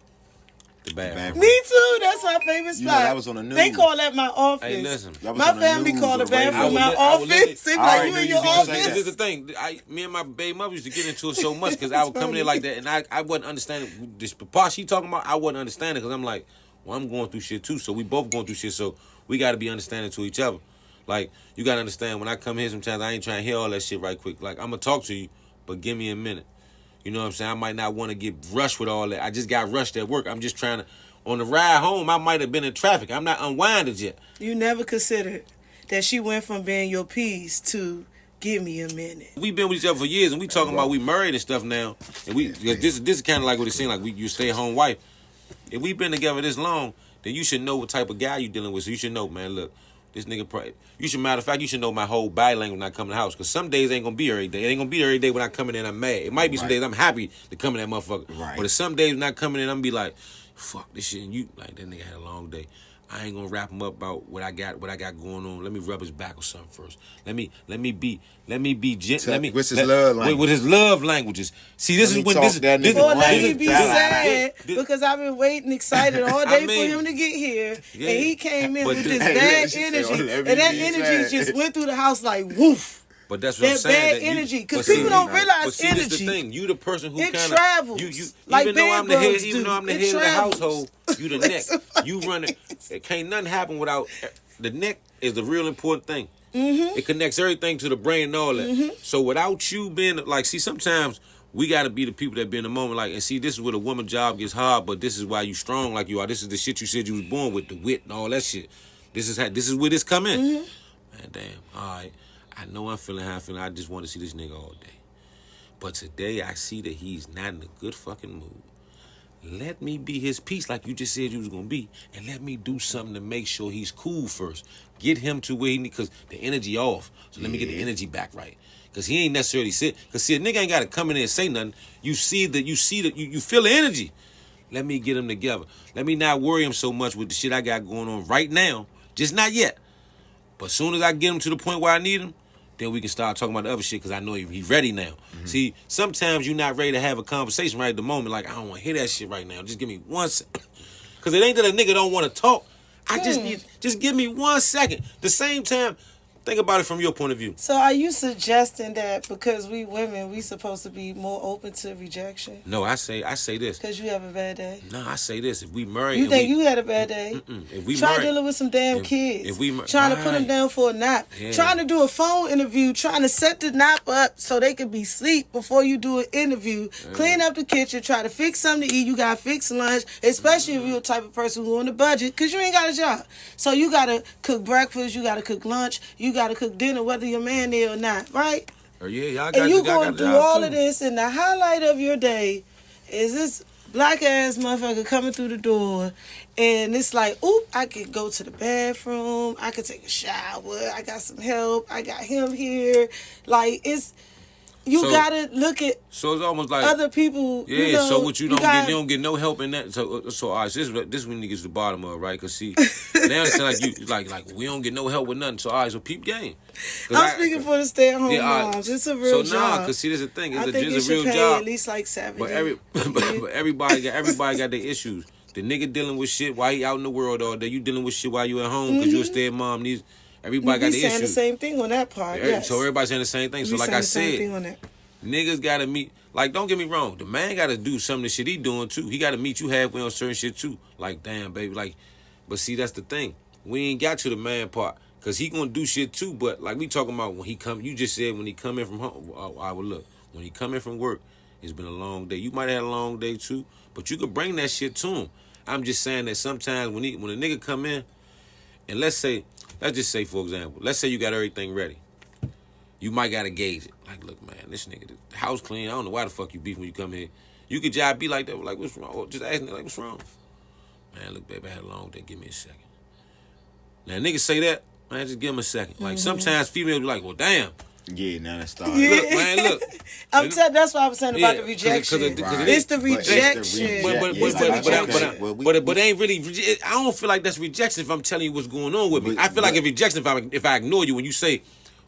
The bathroom. Me too. That's my favorite spot. You know, that was on the news. They call that my office. Hey, listen. My family call the bathroom my office. They like, you in your office. This is the thing. Me and my baby mother used to get into it so much because I would come in there like that, and I wasn't understanding this part she talking about. I wasn't understanding because I'm like, well, I'm going through shit too, so we both going through shit, so we got to be understanding to each other. Like, you got to understand, when I come here sometimes, I ain't trying to hear all that shit right quick. Like, I'm going to talk to you, but give me a minute. You know what I'm saying? I might not want to get rushed with all that. I just got rushed at work. I'm just trying to, on the ride home, I might have been in traffic. I'm not unwinded yet. You never considered that she went from being your piece to give me a minute. We've been with each other for years, and we talking about we married and stuff now. And this is kind of like what it seems like. You stay-at-home wife. If we've been together this long, then you should know what type of guy you dealing with. So you should know, man, look, This nigga probably. You should, matter of fact, you should know my whole body language when I come in the house. Because some days ain't going to be every day. It ain't going to be every day when I come in and I'm mad. It might be some days I'm happy to come in that motherfucker. Right. But some days when I come in and I'm be like, fuck this shit. And you, like, that nigga had a long day. I ain't gonna wrap him up about what I got going on. Let me rub his back or something first. Let me be gentle. What's his love language? With his love languages. See, this is when this is. Well, let me be sad because I've been waiting, excited all day for him to get here, and he came in with this bad energy, and that energy just went through the house like woof. But that's what I'm that saying. bad energy, because people don't realize but see, energy. This the thing. You the person who kind of travels. You like even though I'm the head, even though I'm the head of the travels. household, you the neck. You run it. It can't nothing happen without the neck. Is the real important thing. Mm-hmm. It connects everything to the brain and all that. Mm-hmm. So without you being like, see, sometimes we got to be the people that be in the moment. Like, and see, this is where the woman job gets hard, but this is why you strong like you are. This is the shit you said you was born with, the wit and all that shit. This is where this come in. Mm-hmm. Man, damn. All right. I know I'm feeling how I'm feeling. I just want to see this nigga all day. But today I see that he's not in a good fucking mood. Let me be his piece like you just said you was going to be. And let me do something to make sure he's cool first. Get him to where he need, because the energy off. So let me get the energy back right. Because he ain't necessarily sit. Because see, a nigga ain't got to come in there and say nothing. You feel the energy. Let me get him together. Let me not worry him so much with the shit I got going on right now. Just not yet. But as soon as I get him to the point where I need him, then we can start talking about the other shit because I know he's ready now. Mm-hmm. See, sometimes you're not ready to have a conversation right at the moment. Like, I don't want to hear that shit right now. Just give me 1 second. Because it ain't that a nigga don't want to talk. I just give me 1 second. The same time, think about it from your point of view. So are you suggesting that because we women, we supposed to be more open to rejection? No, I say this. Because you have a bad day? No, I say this. If we marry... You think you had a bad day? If we trying to deal with some damn kids. Trying to put them down for a nap. Yeah. Trying to do a phone interview. Trying to set the nap up so they can be asleep before you do an interview. Yeah. Clean up the kitchen. Try to fix something to eat. You got to fix lunch. Especially if you're the type of person who's on the budget. Because you ain't got a job. So you got to cook breakfast. You got to cook lunch. You got to cook dinner whether your man there or not, right? Oh yeah, y'all got. And you going through all of this, and the highlight of your day is this black ass motherfucker coming through the door, and it's like, oop, I could go to the bathroom, I could take a shower, I got some help, I got him here, like it's. You gotta look at. So it's almost like other people. Yeah. You know, so what you don't get no help in that. So all right. So this when you get to the bottom of it, right? Cause see, now it's like you like we don't get no help with nothing. So all right. So peep game. I'm speaking for the stay-at-home moms. It's a real job. So nah, cause see, this is the thing. I think it's it a real should pay job. at least like $70. But everybody got their issues. The nigga dealing with shit while he out in the world all day. You dealing with shit while you at home because you a stay-at-mom. Everybody got the issues. saying the same thing on that part. Yes. So everybody's saying the same thing. So like I said. Niggas gotta meet, like, don't get me wrong, the man gotta do some of the shit he doing too. He gotta meet you halfway on certain shit too. Like, damn, baby, like, but see, that's the thing. We ain't got to the man part, cause he gonna do shit too, but like we talking about when he come, you just said when he come in from home, I would look, when he come in from work, it's been a long day. You might have had a long day too, but you could bring that shit to him. I'm just saying that sometimes when a nigga come in, and let's just say, for example, let's say you got everything ready. You might gotta gauge it. Like, look, man, this nigga, the house clean. I don't know why the fuck you beef when you come here. You could just be like that. Like, what's wrong? Or just ask me, like, what's wrong? Man, look, baby, I had a long day. Give me a second. Now, niggas say that. Man, just give him a second. Like, sometimes females be like, well, damn. Yeah, now that's started. Yeah. Look, man, look. That's what I was saying about the rejection. It's the rejection. But it ain't really. I don't feel like that's rejection if I'm telling you what's going on with me. I feel like it's rejection if I ignore you when you say,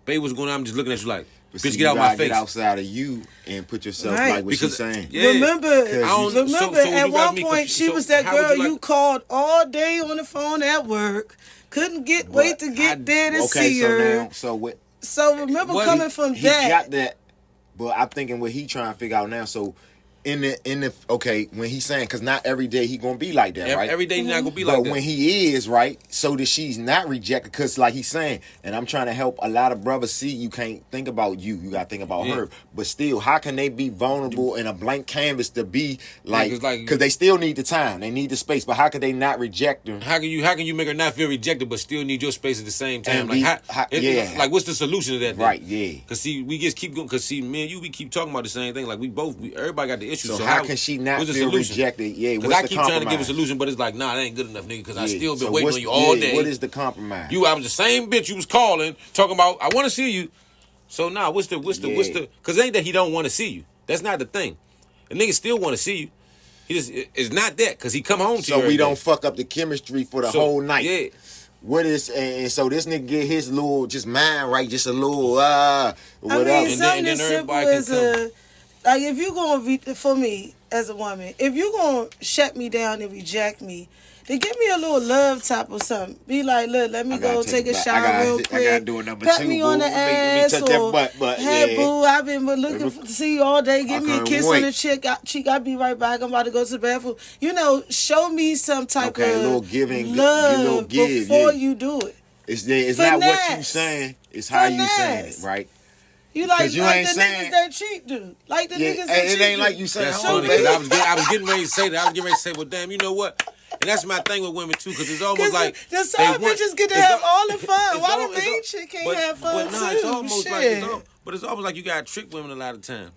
babe, what's going on? I'm just looking at you like, bitch, get out my face. Get outside of you and put yourself like what she's saying. Yeah. Remember, at one point she was that girl you called all day on the phone at work, couldn't wait to get there to see her. So remember coming from he that. He got that, but I'm thinking what he trying to figure out now. So in the when he's saying, because not every day he gonna be like that, right? Every day not gonna be like that. But when he is, right, so that she's not rejected, because like he's saying, and I'm trying to help a lot of brothers see you can't think about you gotta think about her. But still, how can they be vulnerable in a blank canvas to be like, because they still need the time, they need the space, but how could they not reject them? How can you make her not feel rejected but still need your space at the same time? Like what's the solution to that? Right, yeah. Because see, we just keep going, because see, me and you, we keep talking about the same thing. Like everybody got the issue. So how can she not what's the feel solution? rejected? Yeah, Because what's I the keep trying to give a compromise? solution, but it's like, nah, that ain't good enough, nigga. Because I Yeah, still been so waiting what's- on you all day. What is the compromise? I was the same bitch you was calling, talking about, I want to see you. So nah, what's the? Because it ain't that he don't want to see you. That's not the thing. The nigga still want to see you. He just it's not that because he come home to you. So every we day. don't fuck up the chemistry for the whole night. Yeah. What is and so this nigga get his little just mind right, just a little I whatever. mean, And something then as simple everybody as can like if you gonna for me as a woman, if you gonna shut me down and reject me, then give me a little love tap or something. Be like, look, let me go take a shower real quick. I gotta do a number Pat 2, me boo. on the Let me ass touch or that butt, hey yeah. boo, I've been looking to see you all day. Give me a can't kiss wait. on the cheek. I'll be right back. I'm about to go to the bathroom. You know, show me some type Okay, a of little giving, love little give, before yeah. you do it. It's not what you Finesse. saying, it's how you saying it, Finesse. right? You like you the ain't saying- niggas that cheat do. Like the Yeah, niggas that and cheat it ain't do. like you saying, That's hold funny on, because baby. I was getting ready to say that. I was getting ready to say, well, damn, you know what? And that's my thing with women too, because it's almost Because like the side they want- bitches get to it's have al- all the fun. it's Why al- the it's main al- chick can't but- have fun but nah, too? it's almost like Shit. but it's almost like you gotta trick women a lot of times.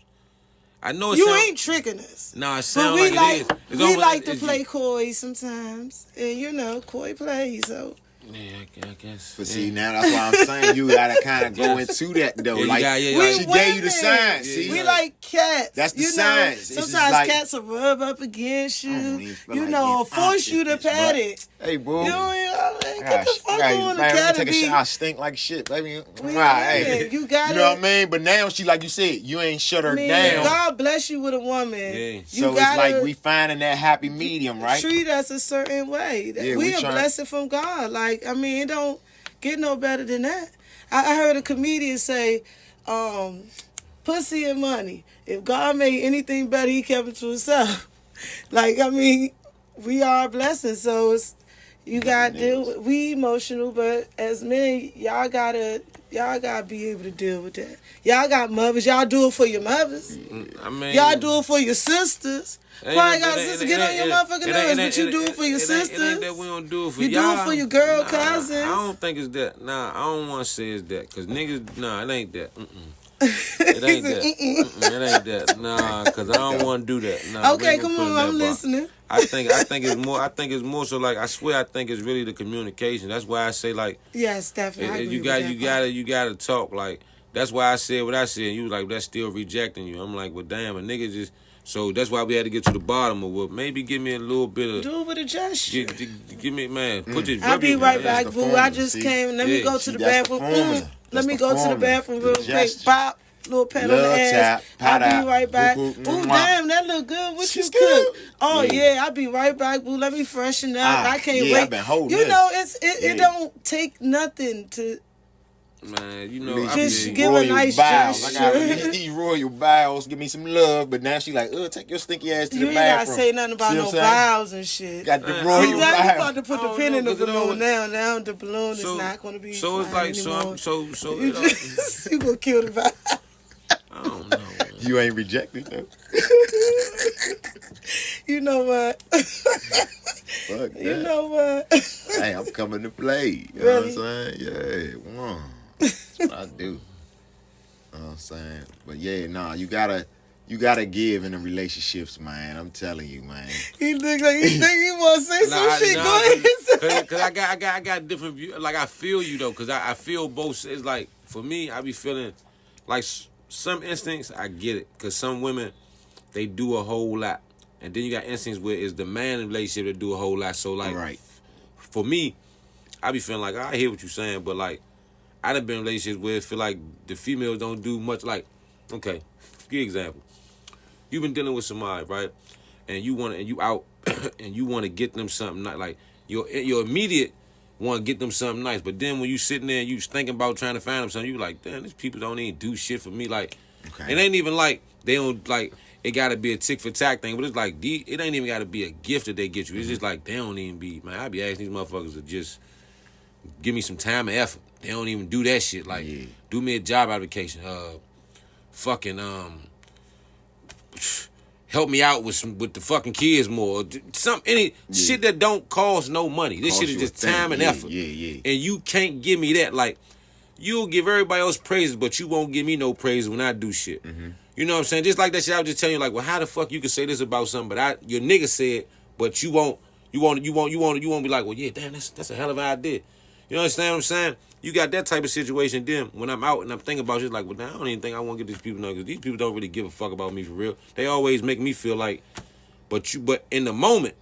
I know it You sound- ain't tricking us. Nah, it But sounds we like it is. It's we almost- like to it's- play coy sometimes. And you know, coy play, so. Yeah, I guess. But yeah. see, now that's why I'm saying you gotta kind of go into that though. Yeah, you like got- yeah, We she yeah. gave you the women. sign. See, We like cats. That's the you signs. know, It's just sometimes like- cats will rub up against I don't you. even feel You like know, getting force you to honest, pat but- it. Hey, boo. You know, get the fuck on the man, cat take and a be. shower. I stink like shit, baby. We Hey, women. You gotta- You know what I mean? But now she, like you said, you ain't shut her I mean, down. God bless you with a woman. Yeah. You So it's gotta like we finding that happy medium, right? treat us a certain way. Yeah, we we a try- blessing from God. Like, I mean, it don't get no better than that. I heard a comedian say, pussy and money. If God made anything better, he kept it to himself. Like, I mean, we are a blessing, so it's you gotta deal with, we emotional, but as men, y'all gotta be able to deal with that. Y'all got mothers, y'all do it for your mothers. I mean, Y'all do it for your sisters. Probably got sisters get on your motherfucking nerves, but you do it for your It ain't sisters. that we don't do it for You do y'all. it for your girl Nah, cousins. I don't think it's that. Nah, I don't want to say it's that. Because niggas, nah, it ain't that. It ain't that. It ain't that. Nah, because I don't want to do that. Nah, we Okay, ain't gonna come put it in on, that I'm box. listening. I think it's more so like, I swear I think it's really the communication. That's why I say like, Yes, definitely. I agree you with that you gotta talk. Like, that's why I said what I said. You was like, that's still rejecting you. I'm like, well, damn, a nigga just. So that's why we had to get to the bottom of what. Maybe give me a little bit of. Do it with a gesture. Give me, man. Put your. I'll rub be your- right yeah. back, the boo. formula, I just see? came. Let me Yeah, go see, to the that's the bathroom. formula. Let That's me the go to the formula. bathroom real The quick. gesture. Pop. Little pat on the Love ass. tap, pat I'll out. be right back. Boop, boop, Ooh, mwah. damn, that look good. What She's you cook? good. Oh Yeah. yeah, I'll be right back, boo. Let me freshen up. I can't yeah, wait. I've been holding you this. know, it Yeah. don't take nothing to Man, you know, These I Just mean, give a nice bows. I got gesture. these royal bows. Give me some love. But now she like, take your stinky ass to You the ain't gotta bathroom. say nothing about See no what I'm saying? bows and shit. Got the Man, royal See, now you about bow. to put I the don't pin know, in the 'cause it balloon always- now. Now the balloon is not going to be So it's flying like anymore. so You it all- just you gonna kill the vibe. I don't know. Man. You ain't rejected though. You know what? Fuck that. You know what? Hey, I'm coming to play. You Really? know what I'm saying? Yeah. That's what I do. You know what I'm saying? But yeah, nah, you gotta give in the relationships, man. I'm telling you, man. He look like he think he want to say some shit. Go ahead. Cause I got different view. Like I feel you though, cause I feel both. It's like for me, I be feeling like some instincts. I get it, cause some women they do a whole lot, and then you got instincts where it's the man in the relationship that do a whole lot. So like, Right. for me, I be feeling like I hear what you're saying, but like I done been in relationships where it feel like the females don't do much. Like, okay, give example. You've been dealing with somebody, right? And you out and you want to get them something like your immediate want to get them something nice, but then when you sitting there and you thinking about trying to find them something, you like, damn, these people don't even do shit for me. Like, Okay. it ain't even like they don't like it got to be a tick for tack thing, but it's like it ain't even got to be a gift that they get you. It's just like they don't even be, man. I be asking these motherfuckers to just give me some time and effort. They don't even do that shit. Like, Yeah. do me a job application. Fucking help me out with the fucking kids more. Any shit that don't cost no money. This Cost shit is you a just thing. time and Yeah, effort. yeah. And you can't give me that. Like, you'll give everybody else praises, but you won't give me no praises when I do shit. You know what I'm saying? Just like that shit, I was just telling you, like, well, how the fuck you can say this about something, but your nigga said, but you won't be like, well, yeah, damn, that's a hell of an idea. You understand what I'm saying? You got that type of situation. Then when I'm out and I'm thinking about shit, like, well, now I don't even think I want to get these people know, because these people don't really give a fuck about me for real. They always make me feel like, but in the moment,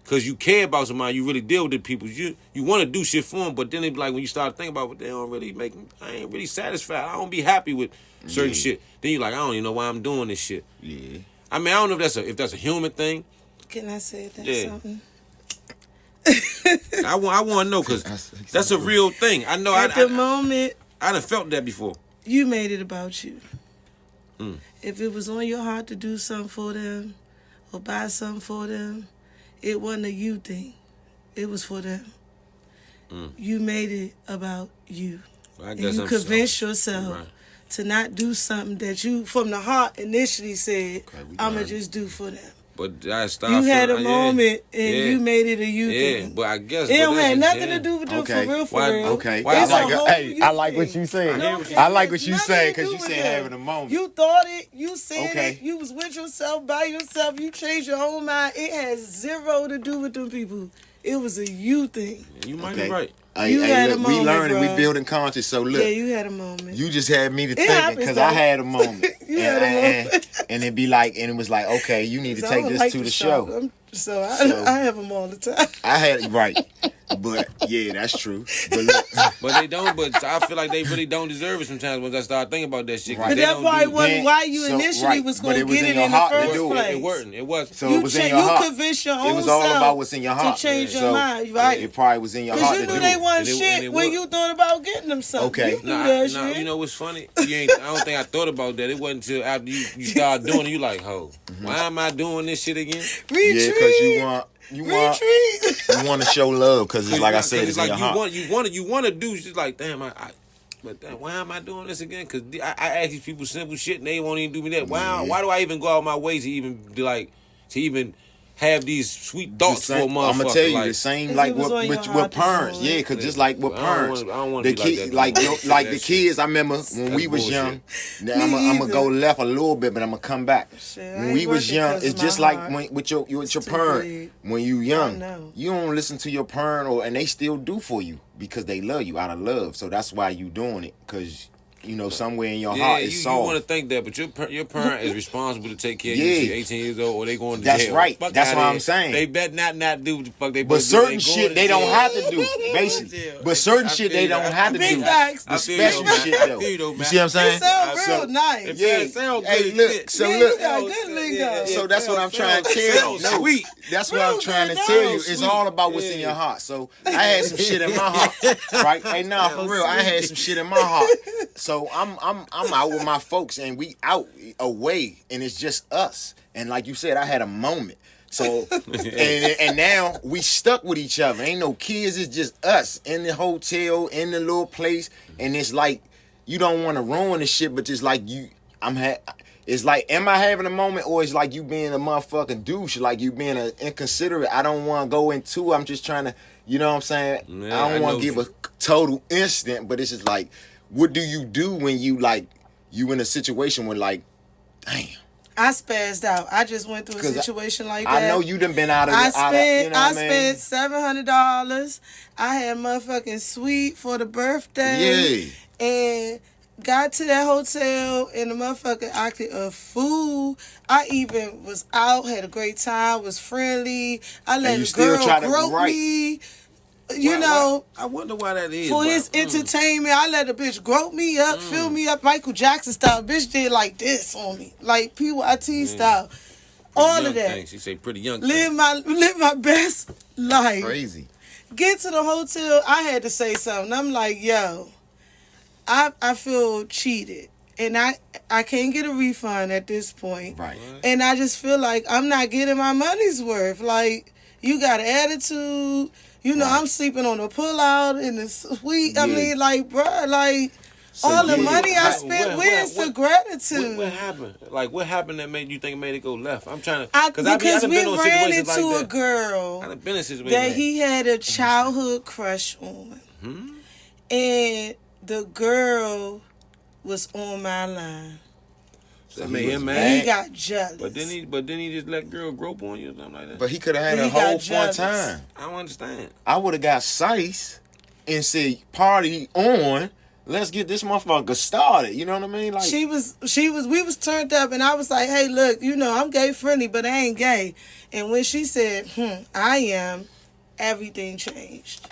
because you care about somebody, you really deal with the people. You want to do shit for them, but then they be like, when you start thinking about it, they don't really make me, I ain't really satisfied. I don't be happy with certain shit. Then you like, I don't even know why I'm doing this shit. Yeah. I mean, I don't know if that's a human thing. Can I say that something? I want to know, because that's a real thing. I know. At the moment, I done felt that before. You made it about you. If it was on your heart to do something for them or buy something for them, it wasn't a you thing. It was for them. You made it about you. Well, and you convinced yourself to not do something that you, from the heart, initially said, I'm going to just do for them. But I started. You had a moment and you made it a you thing. Yeah, but I guess it don't have nothing to do with them for real. Okay. I like what you saying. I like what you saying, because you said having a moment. You thought it. You said it. You was with yourself, by yourself. You changed your whole mind. It has zero to do with them people. It was a you thing. You might be right. You had a moment, we learning, bro. we building conscious. So look, you had a moment. You just had me to thinking, because I had a moment. And it'd be like, and it was like, okay, you need to take this to the show. So I have them all the time. I had but yeah, that's true. But look, but they don't. But I feel like they really don't deserve it sometimes once I start thinking about that shit. But that probably wasn't why you initially was going to get it in the first place. It wasn't. It was. So it was in your heart. You convinced your own self. It was all about what's in your heart to change your mind, right? It probably was in your heart. Because you knew they wasn't shit when you thought about getting them something. Okay. You know what's funny? I don't think I thought about that. It wasn't until after you started doing it, you like, why am I doing this shit again? Retreat. Yeah, because you want to show love, because it's like I said, it's like in your heart. You want to do just like, damn, but why am I doing this again? Because I ask these people simple shit and they won't even do me that. Why do I even go out my way to even be like, to even have these sweet thoughts for a motherfucker? I'm gonna tell you the same, like with parents. Yeah, because just like with parents, the kids, like the kids. I remember when we was young. Now I'm gonna go left a little bit, but I'm gonna come back. When we was young, it's just like with your parent. When you young, you don't listen to your parent, and they still do for you because they love you out of love. So that's why you doing it, because somewhere in your heart it's soft. You want to think that, but your parent is responsible to take care of you. You're 18 years old, or they going to jail. That's right. That's what I'm saying. They bet not do what the fuck they. But certain shit they don't have to do, basically. But certain shit they don't have to do. The special shit though. You see what I'm saying? It sounds real nice. Yeah. Hey, look. So look. You got good lingo. So that's what I'm trying to tell you. Sweet. That's what I'm trying to tell you. It's all about what's in your heart. So I had some shit in my heart, right? Hey, for real, I had some shit in my heart. So I'm out with my folks, and we out away, and it's just us. And like you said, I had a moment. So and now we stuck with each other. Ain't no kids. It's just us in the hotel, in the little place, and it's like you don't want to ruin the shit, but it's like it's like, am I having a moment, or it's like you being a motherfucking douche, like you being inconsiderate? I don't want to go into it. I'm just trying to, you know what I'm saying? I don't want to give a total instant, but it's just like, what do you do when you in a situation where like, damn. I spazzed out. I just went through a situation like that. I know you done been out of. I spent $700. I had motherfucking sweet for the birthday. Yeah. And got to that hotel, and the motherfucker acted a fool. I even was out, had a great time, was friendly. I let the girl grope me. I wonder why that is. For his entertainment, I let a bitch grope me up, fill me up, Michael Jackson style. Bitch did like this on me, like PYT style. All of that. Things. She say pretty young. Live my best life. Crazy. Get to the hotel. I had to say something. I'm like, yo, I feel cheated, and I can't get a refund at this point. Right. And I just feel like I'm not getting my money's worth. Like, you got an attitude. I'm sleeping on a pull-out in the suite. Yeah. I mean, like, bro, like, so all the money I spent, where's the gratitude? What happened? Like, what happened that made it go left? I'm trying to... Because we ran into a girl that he had a childhood crush on. And the girl was on my line. That made him And mad. he got jealous. But then he just let girl grope on you or something like that. But he could have had He a whole got fun jealous. time. I don't understand. I would have got Sice and said, "Party on, let's get this motherfucker started." You know what I mean? Like we was turned up, and I was like, hey, look, I'm gay friendly, but I ain't gay. And when she said, I am, everything changed.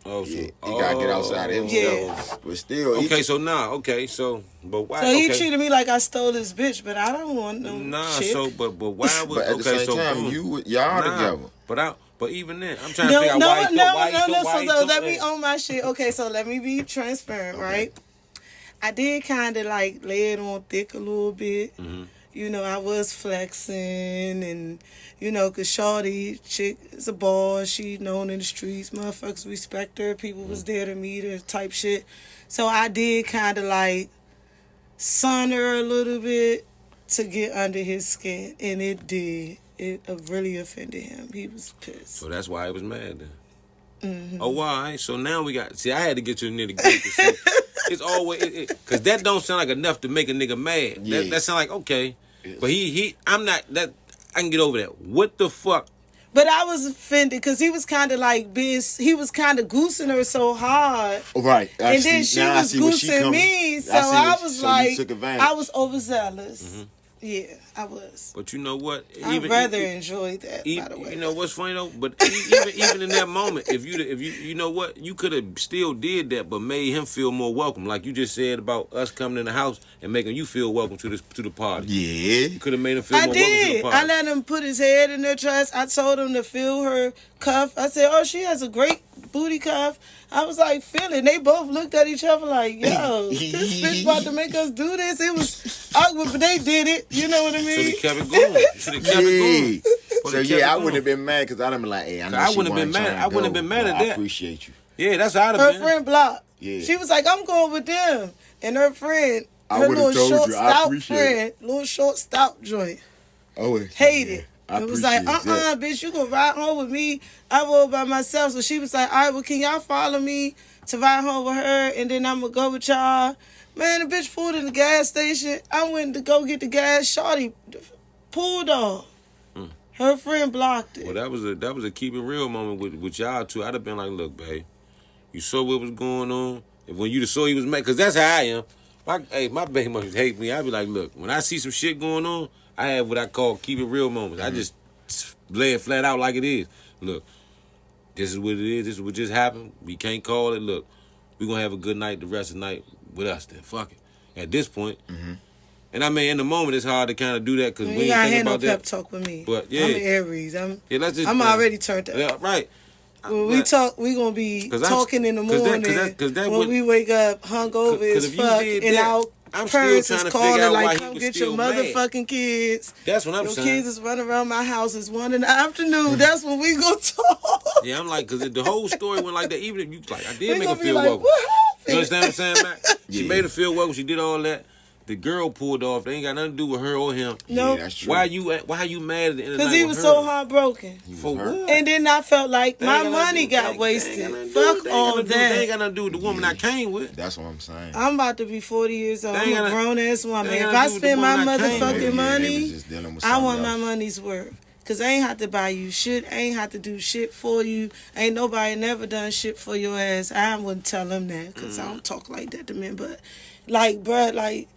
Oh, so yeah, he gotta get outside of himself. Yeah. But still, Okay, but why? So he okay. treated me like I stole his bitch, but I don't want no Nah, chick. but why would but at the same time, y'all together. But even then, I'm trying to figure out why he So took let me that. own my shit. Okay, so let me be transparent, right? I did kind of like lay it on thick a little bit. Mm-hmm. I was flexing and, because Shawty, chick, is a boss. She known in the streets. Motherfuckers respect her. People was there to meet her type shit. So I did kind of like sun her a little bit to get under his skin. And it did. It really offended him. He was pissed. So that's why he was mad then. Mm-hmm. Oh, why? So now we got... See, I had to get to the nitty-gritty. It's always... Because that don't sound like enough to make a nigga mad. Yeah. That sound like, okay. But I'm not... I can get over that. What the fuck? But I was offended because he was kind of like he was kind of goosing her so hard. Right. And then she was goosing me. So I was like, I was overzealous. Mm-hmm. Yeah, I was. But you know what? I'd rather enjoy that, by the way. You know what's funny though? But even in that moment, if you know what, you could have still did that, but made him feel more welcome, like you just said about us coming in the house and making you feel welcome to the party. Yeah, you could have made him feel more welcome to the party. I let him put his head in her chest. I told him to feel her cuff. I said, "Oh, she has a great booty cuff." I was like, feel it. They both looked at each other like, yo, this bitch about to make us do this. It was awkward, but they did it. You know what I mean? Should have kept it going. Should have kept it going. So yeah, I wouldn't have been mad because I'd have been like, hey, I wouldn't have been mad. I wouldn't have been mad at that. I appreciate you. Yeah, that's how I'd have been. Her friend blocked. Yeah. She was like, I'm going with them. And her friend, I her would've little told short, you. I stout appreciate friend, little short, stout joint, hated. It was like, bitch, you gonna ride home with me. I rode by myself. So she was like, all right, well, can y'all follow me to ride home with her? And then I'm gonna go with y'all. Man, the bitch pulled in the gas station. I went to go get the gas. Shawty pulled off. Her friend blocked it. Well, that was a keep it real moment with y'all two. I'd have been like, look, babe, you saw what was going on. And when you saw he was mad, because that's how I am. My baby must hate me. I'd be like, look, when I see some shit going on, I have what I call keep it real moments. I just lay it flat out like it is. Look, this is what it is. This is what just happened. We can't call it. Look, we're going to have a good night the rest of the night with us then. Fuck it. At this point. And I mean, in the moment, it's hard to kind of do that because we ain't thinking about that. You ain't got no pep talk with me. But, yeah. I'm an Aries. I'm already turned up. Yeah, right. When we talk, we gonna be talking in the morning when we wake up hungover as fuck, and our parents is calling like, "Come get your motherfucking kids." That's what I'm your saying. Your kids is running around my house. It's 1 in the afternoon. That's when we gonna talk. Yeah, I'm like, because the whole story went like that. Even if you like, I did make her be feel like, welcome. what happened? You understand what I'm saying, Mac? She made her feel welcome. She did all that. The girl pulled off. They ain't got nothing to do with her or him. No, that's true. Why you mad at the end of the night? Because he was so heartbroken. For what? And then I felt like my money got wasted. Fuck all that. They ain't got nothing to do with the woman I came with. That's what I'm saying. I'm about to be 40 years old. I'm a grown ass woman. If I do with spend the my woman I came motherfucking with. money, I want my money's worth. Because I ain't have to buy you shit. I ain't have to do shit for you. Ain't nobody never done shit for your ass. I wouldn't tell them that because I don't talk like that to men. But, like, bruh, like,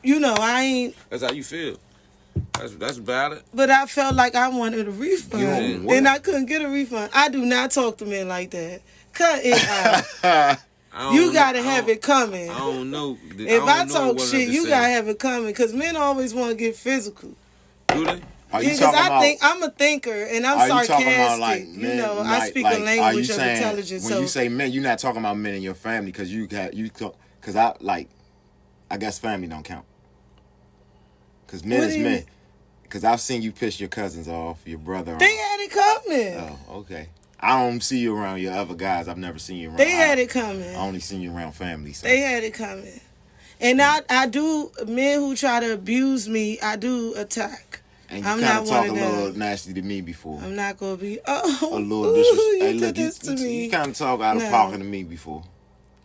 you know, I ain't. That's how you feel. That's valid. But I felt like I wanted a refund. And I couldn't get a refund. I do not talk to men like that. Cut it out. You gotta have it coming. I don't know. If I talk shit, you gotta have it coming. Because men always want to get physical. Do they? Because I'm a thinker and I'm sarcastic. About like men, you know, I speak a language of intelligence. When you say men, you're not talking about men in your family because I guess family don't count. Because men is men. Because I've seen you piss your cousins off, your brother. They had it coming. Oh, okay. I don't see you around your other guys. I've never seen you around. They had it coming. I only seen you around family. So. They had it coming. And I do, men who try to abuse me, I do attack. And you kind of talk a little nasty to me before. I'm not going to be, a little disrespectful. Hey, look, this to me. You kind of talk out of pocket to me before.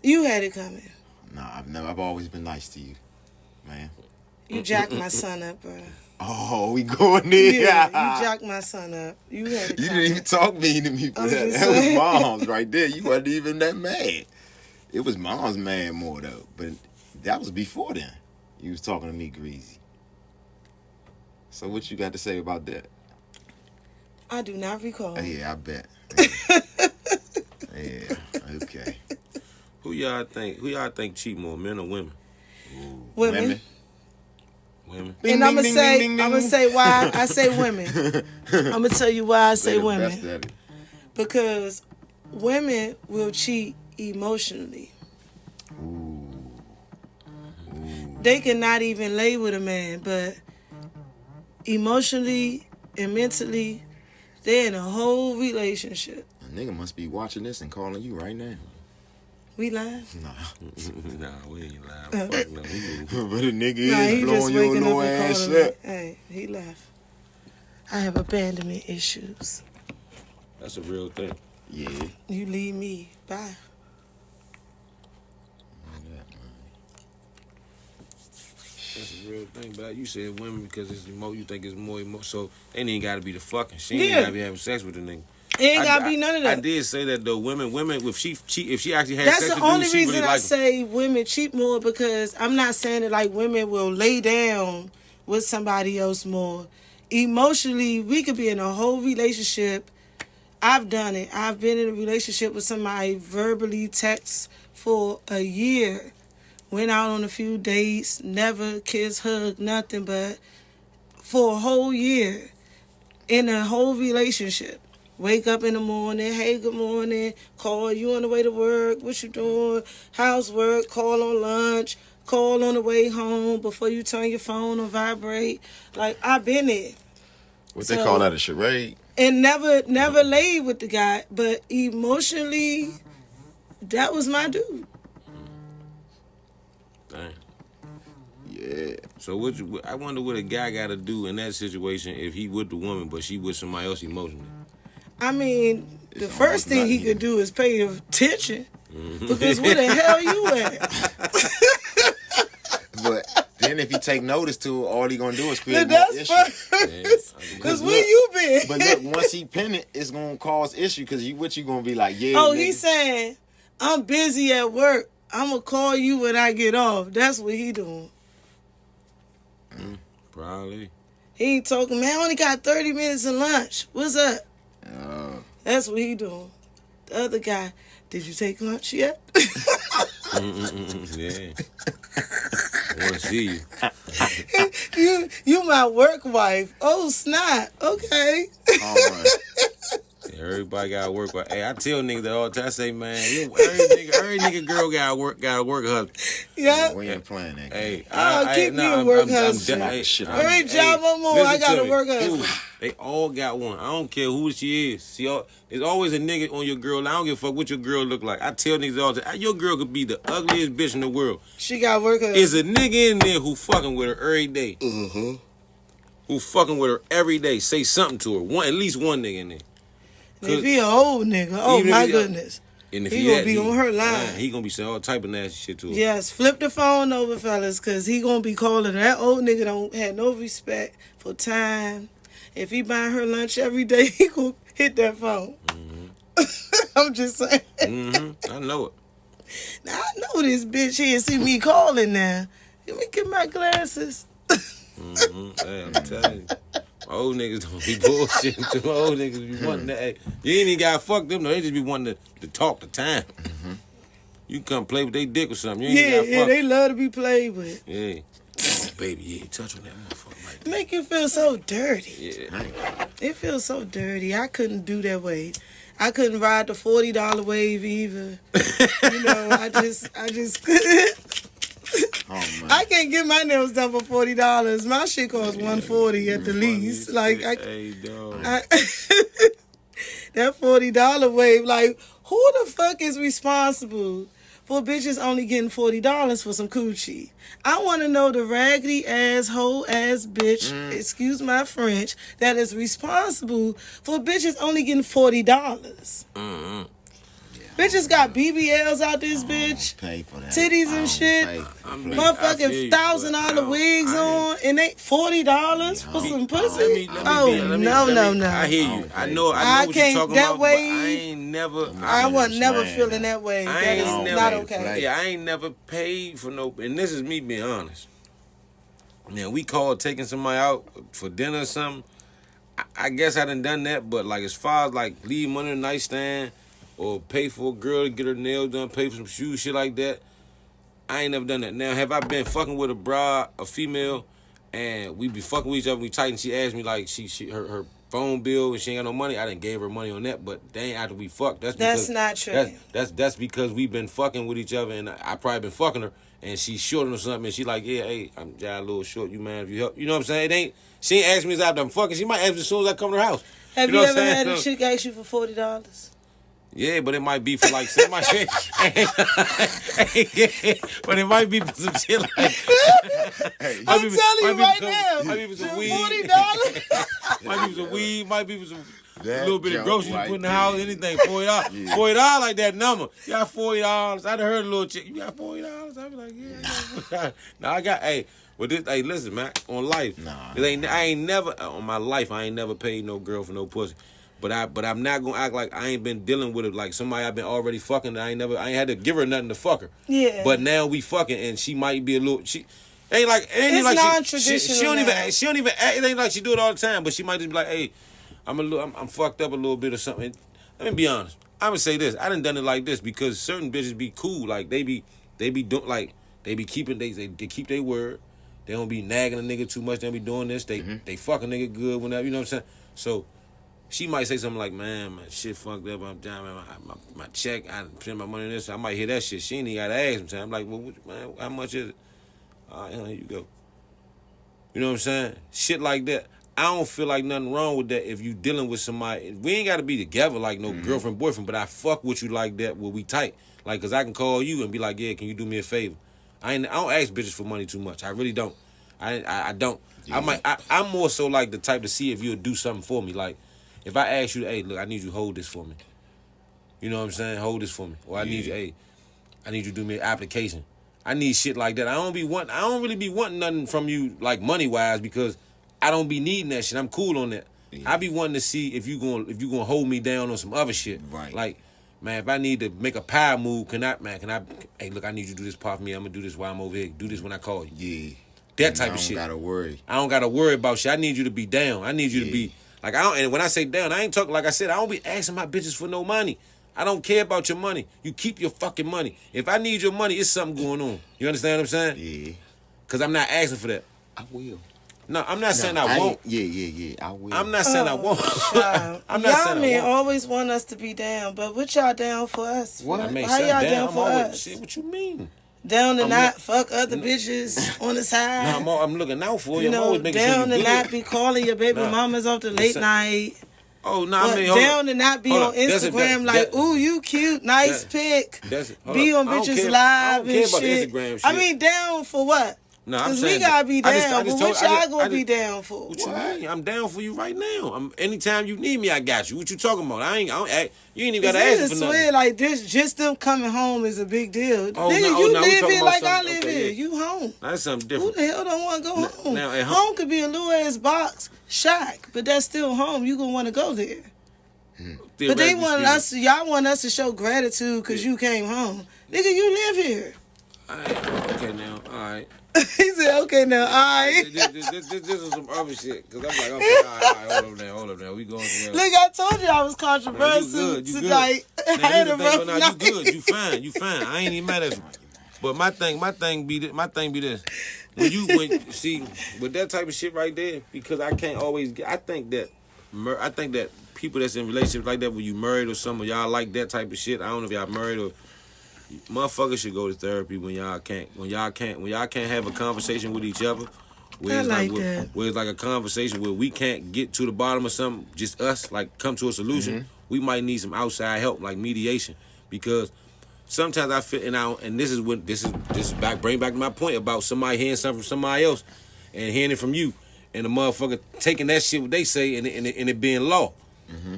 You had it coming. Nah, I've always been nice to you, man. You jacked my son up, bro. Oh, we going there. Yeah, you jacked my son up. You had a You comment. didn't even talk mean to me for I'm that. just That was saying. mom's right there. You wasn't even that mad. It was mom's mad more though. But that was before then. You was talking to me greasy. So what you got to say about that? I do not recall. Yeah, I bet. Yeah, okay. Who y'all think cheat more, men or women? Women. Women. And I'm gonna say why I say women. I'm gonna tell you why I say women. Because women will cheat emotionally. They cannot even lay with a man, but emotionally and mentally, they're in a whole relationship. A nigga must be watching this and calling you right now. We lying? Nah. Nah, we ain't lying. Fuck no. But a nigga Nah, he is just blowing your waking up little and ass calling me. up. Hey, he left. I have abandonment issues. That's a real thing. Yeah. You leave me. Bye. That's a real thing. But you said women because it's you think it's more emotional. So they ain't got to be the fucking. She ain't Yeah. got to be having sex with the nigga. It ain't gotta be none of that. I did say that though. Women, if she actually had That's sex the with only dudes, she reason really I like him. say women cheat more, because I'm not saying that like women will lay down with somebody else more. Emotionally, we could be in a whole relationship. I've done it. I've been in a relationship with somebody, verbally text for a year. Went out on a few dates, never kiss, hug, nothing, but for a whole year in a whole relationship. Wake up in the morning, hey, good morning, call you on the way to work, what you doing, housework, call on lunch, call on the way home before you turn your phone on vibrate. Like, I've been there. What they call that, a charade? And never laid with the guy, but emotionally, that was my dude. Dang. Yeah. So I wonder what a guy got to do in that situation if he with the woman but she with somebody else emotionally. I mean, the It's first thing he almost could do is pay attention. Because where the hell you at? But then if he take notice to it, all he gonna do is create more That's issues. first. Because where you been? But look, once he pin it, it's gonna cause issue because what you gonna be like, yeah. Oh, nigga. he's saying, I'm busy at work. I'm going to call you when I get off. That's what he doing. Probably. He ain't talking, man, I only got 30 minutes of lunch. What's up? That's what he doing. The other guy, did you take lunch yet? Yeah. I want to see you. You my work wife. Oh, snap. Okay. All right. Everybody got to work. Hey, I tell niggas that all the time. I say, man, every nigga girl got to work husband. Yeah. We ain't playing that game. Hey, Keep me a work husband. Every job I'm on, I got to work husband. They all got one. I don't care who she is. See, there's always a nigga on your girl. I don't give a fuck what your girl look like. I tell niggas all the time, your girl could be the ugliest bitch in the world. She got work husband. There's a nigga in there who fucking with her every day. Who fucking with her every day. Say something to her. At least one nigga in there. If he an old nigga, oh my goodness. And if he gonna be on her line. Man, he gonna be saying all type of nasty shit to her. Yes, flip the phone over, fellas, because he gonna be calling. That old nigga don't have no respect for time. If he buying her lunch every day, he gonna hit that phone. I'm just saying. I know it. Now, I know this bitch here see me calling now. Let me get my glasses. Hey, I'm telling you. My old niggas don't be bullshitting. My old niggas be wanting that. Hey, you ain't even got to fuck them, though. They just be wanting to talk the time. You can come play with their dick or something. You ain't even got to fuck. They love to be played with. Yeah. Oh, baby, yeah, touch on that motherfucker like that. Make you feel so dirty. Yeah. It feels so dirty. I couldn't do that wave. I couldn't ride the $40 wave either. I just couldn't. Oh, man. I can't get my nails done for $40. My shit costs $140 at the least. Like, hey, dog. that $40 wave. Like, who the fuck is responsible for bitches only getting $40 for some coochie? I want to know the raggedy ass, hoe ass bitch, excuse my French, that is responsible for bitches only getting $40. Bitches got BBLs out this bitch. Pay for that. Titties and shit. Motherfucking $1,000 wigs on, and they $40 for some pussy. Let me, No. I hear you. I know I what can't you're talking that about, way. but I ain't never. I was never feeling that way. That is not okay. Yeah, I ain't never paid for no. And this is me being honest. Now we called taking somebody out for dinner or something. I guess I done that, but like as far as like leave money on the nightstand or pay for a girl to get her nails done, pay for some shoes, shit like that, I ain't never done that. Now, have I been fucking with a female, and we be fucking with each other, we tight, and she asked me like her phone bill and she ain't got no money, I done gave her money on that, but they ain't after we fucked. That's not true. That's because we been fucking with each other, and I probably been fucking her, and she short or something, and she like, yeah, hey, I'm just a little short, you mind if you help? You know what I'm saying? She ain't asked me after I'm fucking, she might ask me as soon as I come to her house. Have you ever had a chick ask you for $40? Yeah, but it might be for like somebody. But it might be for some shit like. I'm telling you right now, might be for some weed. $40. Might be for some weed. Might be for some little bit of groceries you put in the house. Anything $40. $40 like that number. You got $40. I done heard a little chick. You got $40. I be like, yeah. I got now I got But this, listen, man. On life, I ain't never on my life. I ain't never paid no girl for no pussy. But I'm not gonna act like I ain't been dealing with it like somebody I've been already fucking. I ain't had to give her nothing to fuck her. Yeah. But now we fucking, and she might be a little. She ain't like non-traditional. She don't even. It ain't like she do it all the time. But she might just be like, hey, I'm fucked up a little bit or something. Let me be honest. I'm gonna say this. I done it like this because certain bitches be cool. Like they be doing like they be keeping they keep their word. They don't be nagging a nigga too much. They don't be doing this. They fuck a nigga good whenever. You know what I'm saying? So. She might say something like, man, my shit fucked up. I'm down, my check. I spent my money on this. I might hear that shit. She ain't even got to ask sometimes. I'm like, well, man, how much is it? All right, here you go. You know what I'm saying? Shit like that. I don't feel like nothing wrong with that if you dealing with somebody. We ain't got to be together like no girlfriend, boyfriend, but I fuck with you like that where we tight. Like, because I can call you and be like, yeah, can you do me a favor? I don't ask bitches for money too much. I really don't. I don't. Yeah. I'm more so like the type to see if you'll do something for me. Like, if I ask you, hey, look, I need you to hold this for me. You know what I'm saying? Hold this for me. Or I need you, hey, I need you to do me an application. I need shit like that. I don't really be wanting nothing from you like money wise because I don't be needing that shit. I'm cool on that. Yeah. I be wanting to see if you gonna hold me down on some other shit. Right. Like, man, if I need to make a power move, can I hey, look, I need you to do this part for me. I'm gonna do this while I'm over here. Do this when I call you. Yeah. That type of shit. I don't gotta worry. I don't gotta worry about shit. I need you to be down. I need you to be like, and when I say down, I ain't talking, like I said, I don't be asking my bitches for no money. I don't care about your money. You keep your fucking money. If I need your money, it's something going on. You understand what I'm saying? Yeah. Because I'm not asking for that. I will. No, I'm not saying I won't. Yeah, I will. I'm not saying I won't. I'm not y'all saying men I won't. always want us to be down, but what y'all down for us? What? I mean, How y'all down I'm for always, us? shit, what you mean? Down to not fuck other bitches on the side. No, I'm looking out for you. You I'm know, always making sure down you to good. not be calling your baby mamas off the late night. Oh, no, I mean, hold down on. to not be Hold on on. That's Instagram like, ooh, you cute, nice pic. Be on bitches live and shit. Instagram shit. I mean, down for what? No, I'm Because saying we gotta be down, but what y'all gonna be down for? What you mean? I'm down for you right now. Anytime you need me, I got you. What you talking about? You ain't even gotta ask me for nothing. Like this, just them coming home is a big deal. Oh, Nigga, no, you no, live here like I something- live okay, here. yeah. You home. That's something Who different. the hell don't want to go home? Now, at home could be a little ass box shack, but that's still home. You gonna want to go there. But they want y'all want us to show gratitude because you came home. Nigga, you live here. Okay, now, all right. He said, okay, now, all right. This is some other shit. Because I'm like, okay, all right, hold up there. We going together. Look, I told you I was controversial You tonight. good. I had a rough now, night. you good. You fine. I ain't even mad at you. But my thing be this. When see, with that type of shit right there, because I can't always I think that people that's in relationships like that, when you married or something, y'all like that type of shit. I don't know if y'all married or motherfuckers should go to therapy when y'all can't have a conversation with each other. Where it's where it's like a conversation where we can't get to the bottom of something, just us, like come to a solution. Mm-hmm. We might need some outside help, like mediation, because sometimes I feel, and this is bring back to my point about somebody hearing something from somebody else and hearing it from you, and the motherfucker taking that shit what they say and it being law. Mm-hmm.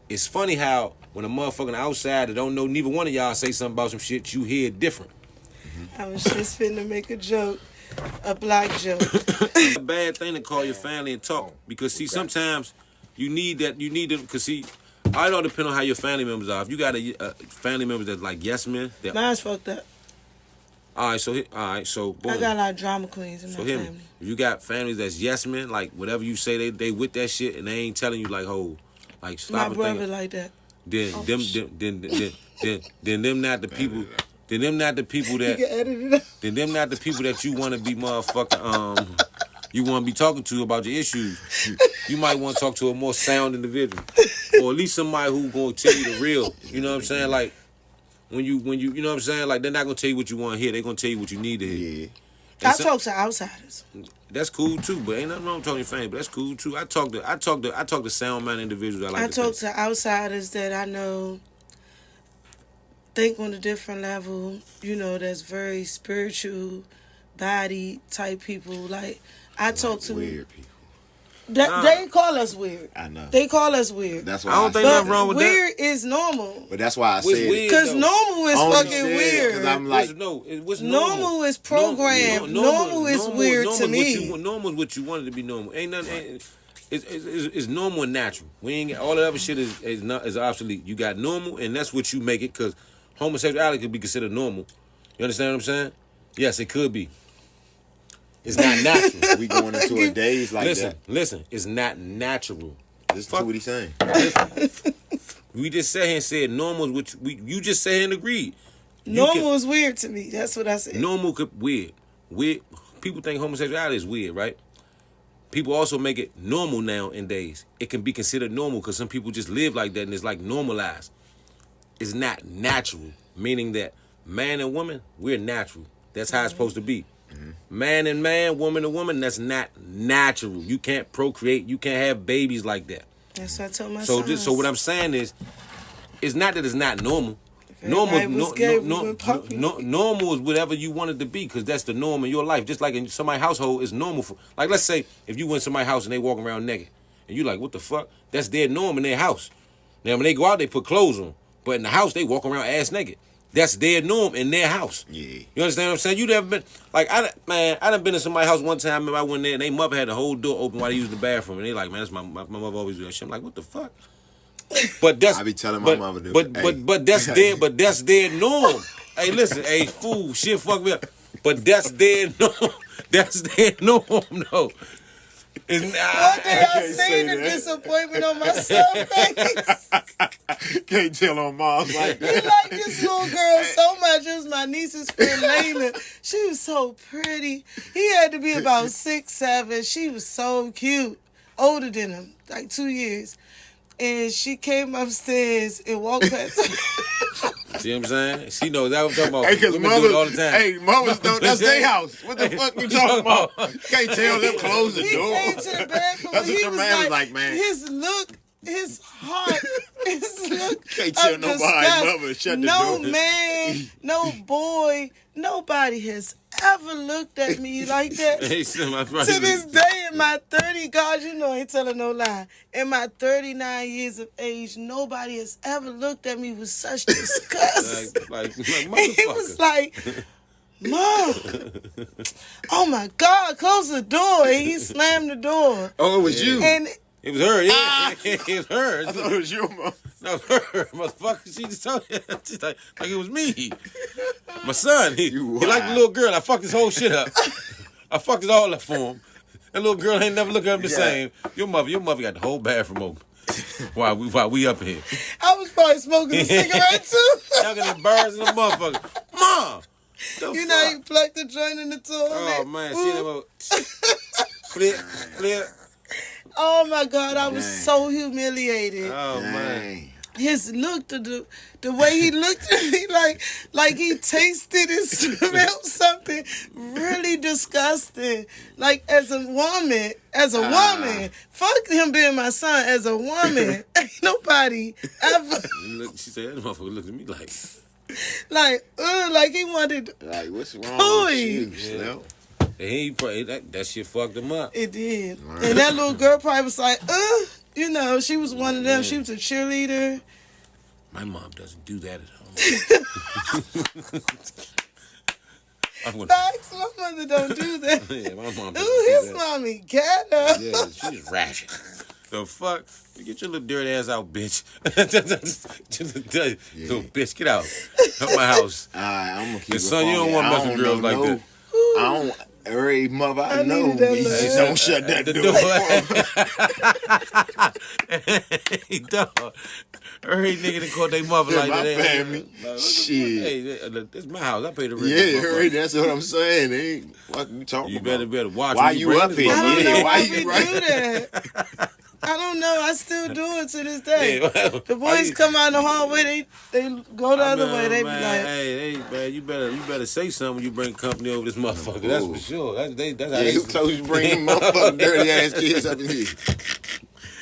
It's funny how when a motherfucking outsider don't know neither one of y'all say something about some shit, you hear it different. I was just finna make a joke, a black joke. It's a bad thing to call your family and talk because see, sometimes you need them because see, it all depends on how your family members are. If you got a family members that's like yes men, Mine's fucked up. all right, so boom. I got a lot of drama queens in my hear family. me. If you got families that's yes men, like whatever you say, they with that shit and they ain't telling you like, oh, like stop My and brother think. like that. Then them not the people. Then them not the people You that. can edit it out. Then them not the people that you want to be motherfucking you want to be talking to about your issues. You might want to talk to a more sound individual, or at least somebody who gonna tell you the real. You know what I'm saying? Like when you you know what I'm saying? Like they're not gonna tell you what you want to hear. They're gonna tell you what you need to hear. Yeah. I talk to outsiders. That's cool too, but ain't nothing wrong with talking to your family. But that's cool too. I talk to sound mind individuals. I talk to outsiders that I know think on a different level, you know, that's very spiritual, body type people. Like, I talk to... Weird people. They call us weird. I know. They call us weird. That's why I don't think But nothing wrong with weird is normal. But that's why I What's said weird? Because though. normal is Only fucking said it weird. 'cause I'm like, What's Normal is programmed. Normal is weird to me. Normal is what you wanted to be normal. Ain't nothing. It's normal and natural. We ain't all the other shit is obsolete. You got normal, and that's what you make it. Cause homosexuality could be considered normal. You understand what I'm saying? Yes, it could be. It's not natural. we going into a daze like that. Listen. It's not natural. Listen to what he's saying. We just sat here and said normal is what you just sat here and agreed. Normal is weird to me. That's what I said. Normal could weird. People think homosexuality is weird, right? People also make it normal nowadays. It can be considered normal because some people just live like that and it's like normalized. It's not natural, meaning that man and woman, we're natural. That's how it's supposed to be. Mm-hmm. Man and man, woman and woman, that's not natural. You can't procreate. You can't have babies like that. That's what I told my So what I'm saying is, it's not that it's not normal. Normal is whatever you want it to be because that's the norm in your life. Just like in somebody's household is normal for, like, let's say if you went to somebody's house and they walking around naked and you like, what the fuck? That's their norm in their house. Now when they go out, they put clothes on, but in the house they walk around ass naked. That's their norm in their house. Yeah. You understand what I'm saying? You never been like I done been to somebody's house one time. I remember I went there and they mother had the whole door open while they used the bathroom and they like, man, that's my mother always do that shit. I'm like, what the fuck? But that's I be telling my mama to do it. But that's their norm. Hey, listen, hey, fool, shit fuck me up. But that's their norm. That's their norm, though. One day I seen the disappointment on my son's face. Can't tell on mom's like He liked this little girl so much. It was my niece's friend Layla. She was so pretty. He had to be about 6, 7. She was so cute. Older than him, like 2 years. And she came upstairs and walked past. See what I'm saying? She knows that I'm talking about. Hey, because Women do it all the time. Hey, mamas don't. That's their house. What the fuck you talking about? Can't tell them close the He door. came to the bathroom. That's and what he your was man was like, man. His look, his heart, his look. Can't tell of nobody, disgust. mother, shut the no door. man, no boy, nobody has ever looked at me like that. Hey, son, my brother. To this day, in my 30, God, you know I ain't telling no lie. In my 39 years of age, nobody has ever looked at me with such disgust. like And motherfucker. he was like, Mom, oh my God, close the door. And he slammed the door. Oh, it was you. And It was her, yeah. It was her. I thought it was your mom. No, her, motherfucker. She just told me. She's like it was me. My son, he like the little girl. I fucked his whole shit up. I fucked it all up for him. That little girl ain't never looked at him the same. Your mother got the whole bathroom open. While we up here. I was probably smoking a cigarette too. Y'all got them birds in the motherfucker. Mom! You know, he plucked the joint in the toilet. Oh, man. See them flip. Oh my God, I was so humiliated. Oh, man. His look, the way he looked at me, like he tasted and smelled something really disgusting. Like as a woman, fuck him being my son. As a woman, ain't nobody ever. She said, that motherfucker looked at me like he wanted. Like, what's wrong with you? Yeah. That shit fucked him up. It did. And that little girl probably was like, you know, she was one of them. She was a cheerleader. My mom doesn't do that at home. Facts, my mother don't do that. Yeah, my mom doesn't Ooh, do his that. mommy got her. Yeah, she's ratchet. The fuck? Get your little dirty ass out, bitch. Little bitch, get out. Out my house. Alright, I'm gonna keep And it son, you don't funky. want I messing don't girls know like no- that. I don't. Every mother I know, needed that he love. just don't shut that door. He dog. Every nigga that called their mother Yeah, like my that. family. Shit. Hey, this is my house. I pay the rent. Yeah, right. That's what I'm saying. Ain't what you talking You about? better watch. Why when you bring up this here? I don't motherfucker. know Yeah, why why we you do right? that. I don't know. I still do it to this day. Yeah, The boys come out the hallway, they go the other way. They be man, like, hey, man, you better say something when you bring company over this motherfucker. That's for sure. That's how Yeah, they. who told you to bring them motherfucking dirty ass kids up in here?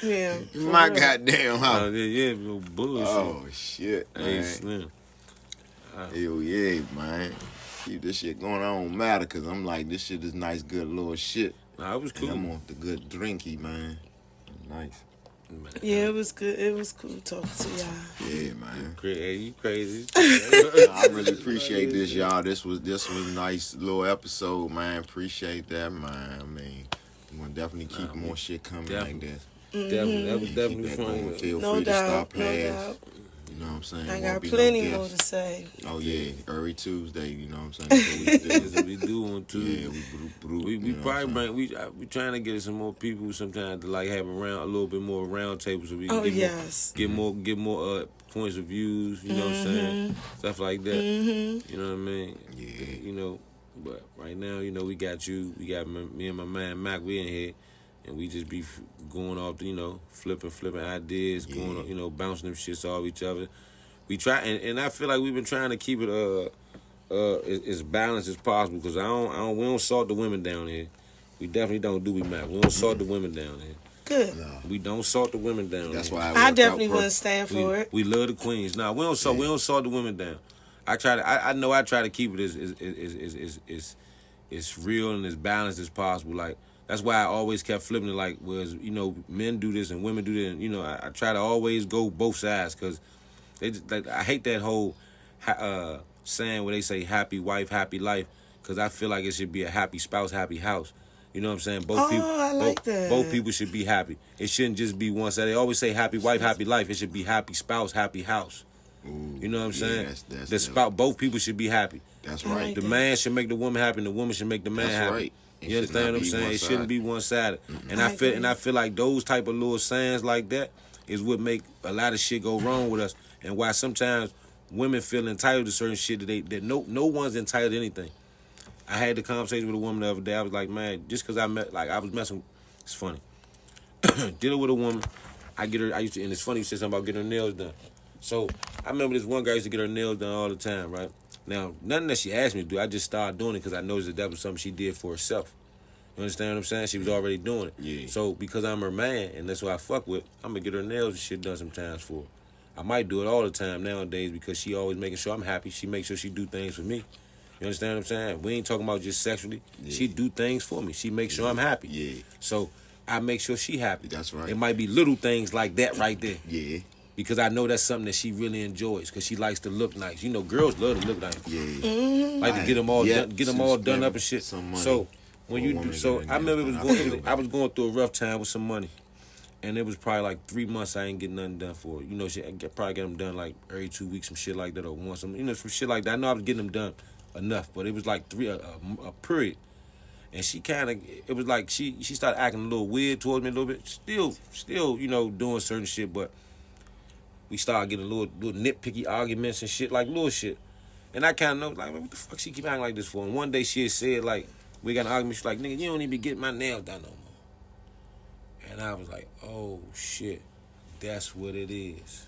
yeah. My real. goddamn house. Yeah, no bullshit. Oh shit, Hey, man. Slim. Hell yeah, man. Keep this shit going on don't matter, cause I'm like, this shit is nice, good little shit. Nah, it was And cool. I'm off the good drinky, man. Nice. Yeah, it was good. It was cool talking to y'all. Yeah, man. Hey, you crazy. I really appreciate this, y'all. This was a nice little episode, man. Appreciate that, man. I mean, we're gonna definitely keep more shit coming like definitely. this. Definitely, that was Keep definitely that fun. going. Feel No free to doubt, stop no past. doubt. You know what I'm saying? I Won't got be plenty no more guests. to say. Oh yeah, every Tuesday. You know what I'm saying? So we That's what we do on too. yeah, We you know probably what I'm bring we trying to get some more people sometimes to like have a little bit more round tables so we can Oh, yes. get more points of views, you know what I'm saying? Stuff like that. You know what I mean? Yeah. You know, but right now, you know, we got me and my man Mac, we in here and we just be going off, you know, flipping ideas, going on, you know, bouncing them shits off each other. We try and I feel like we've been trying to keep it as balanced as possible because we don't salt the women down here. We definitely don't do we Mac. We don't salt the women down here. Good. We don't salt the women down. That's here. why I worked definitely out wouldn't perfect. stand for it. We love the queens. Nah, we don't salt the women down. I try to keep it as real and as balanced as possible. Like that's why I always kept flipping it. Like was you know men do this and women do that. And, you know I try to always go both sides because I hate that whole saying where they say happy wife, happy life. Because I feel like it should be a happy spouse, happy house. You know what I'm saying? Both people, I like that. both people should be happy. It shouldn't just be one side. They always say happy wife, happy life. It should be happy spouse, happy house. Ooh, You know what I'm saying? That's The spouse, both people should be happy. That's I right. like The that. man should make the woman happy, and the woman should make the man That's happy. right. It You should understand not what I'm be saying? one It shouldn't side. be one-sided. And I I feel like those type of little sayings like that is what make a lot of shit go wrong with us, and why sometimes women feel entitled to certain shit that no one's entitled to anything. I had the conversation with a woman the other day. I was like, man, just because I was messing, it's funny. Dealing with a woman, and it's funny you said something about getting her nails done. So I remember this one girl used to get her nails done all the time, right? Now, nothing that she asked me to do, I just started doing it because I noticed that was something she did for herself. You understand what I'm saying? She was already doing it. Yeah. So because I'm her man and that's who I fuck with, I'm gonna get her nails and shit done sometimes for her. I might do it all the time nowadays because she always making sure I'm happy. She makes sure she do things for me. You understand what I'm saying? We ain't talking about just sexually. Yeah. She do things for me. She makes sure I'm happy. Yeah. So I make sure she happy. That's right. It might be little things like that right there. Yeah. Because I know that's something that she really enjoys. Because she likes to look nice. You know, girls love to look nice. Yeah. Like to get them all Yeah, done, get them to all done spend up and shit. some money So for when a you woman do, to so get I remember nails it was done. I feel going. bad. I was going through a rough time with some money, and it was probably like 3 months I ain't get nothing done for her. You know, probably get them done like every 2 weeks, some shit like that, or once, some shit like that. I know I was getting them done enough, but it was like a period. And she kind of, it was like she started acting a little weird towards me a little bit. Still, you know, doing certain shit, but we started getting little nitpicky arguments and shit, like little shit. And I kind of know, like, what the fuck she keep acting like this for? And one day she had said, like, we got an argument. She's like, nigga, you don't even be getting my nails done no more. And I was like, oh, shit. That's what it is.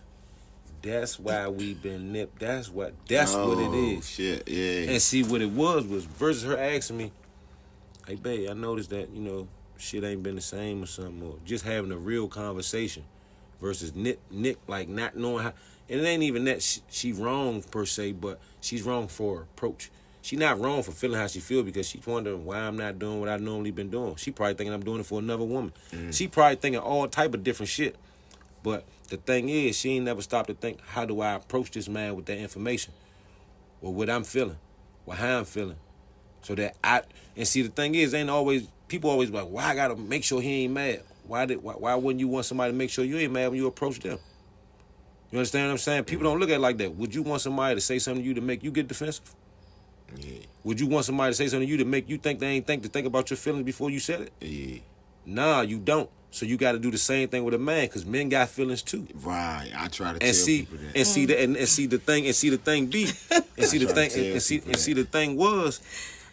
That's why we been nipped. That's what it Oh, is. shit, yeah. And see, what it was versus her asking me, hey, babe, I noticed that, you know, shit ain't been the same or something, or just having a real conversation versus Nick, like, not knowing how. And it ain't even that she wrong, per se, but she's wrong for her approach. She not wrong for feeling how she feel because she's wondering why I'm not doing what I normally been doing. She probably thinking I'm doing it for another woman. She probably thinking all type of different shit. But the thing is, she ain't never stopped to think, how do I approach this man with that information? Or what I'm feeling, or how I'm feeling. So that and see, the thing is, people always like, why I gotta make sure he ain't mad? Why wouldn't you want somebody to make sure you ain't mad when you approach them? You understand what I'm saying? People don't look at it like that. Would you want somebody to say something to you to make you get defensive? Yeah. Would you want somebody to say something to you to make you think they ain't think about your feelings before you said it? Yeah. Nah, you don't. So you got to do the same thing with a man, because men got feelings too. Right. I try to tell people that. And see the thing was,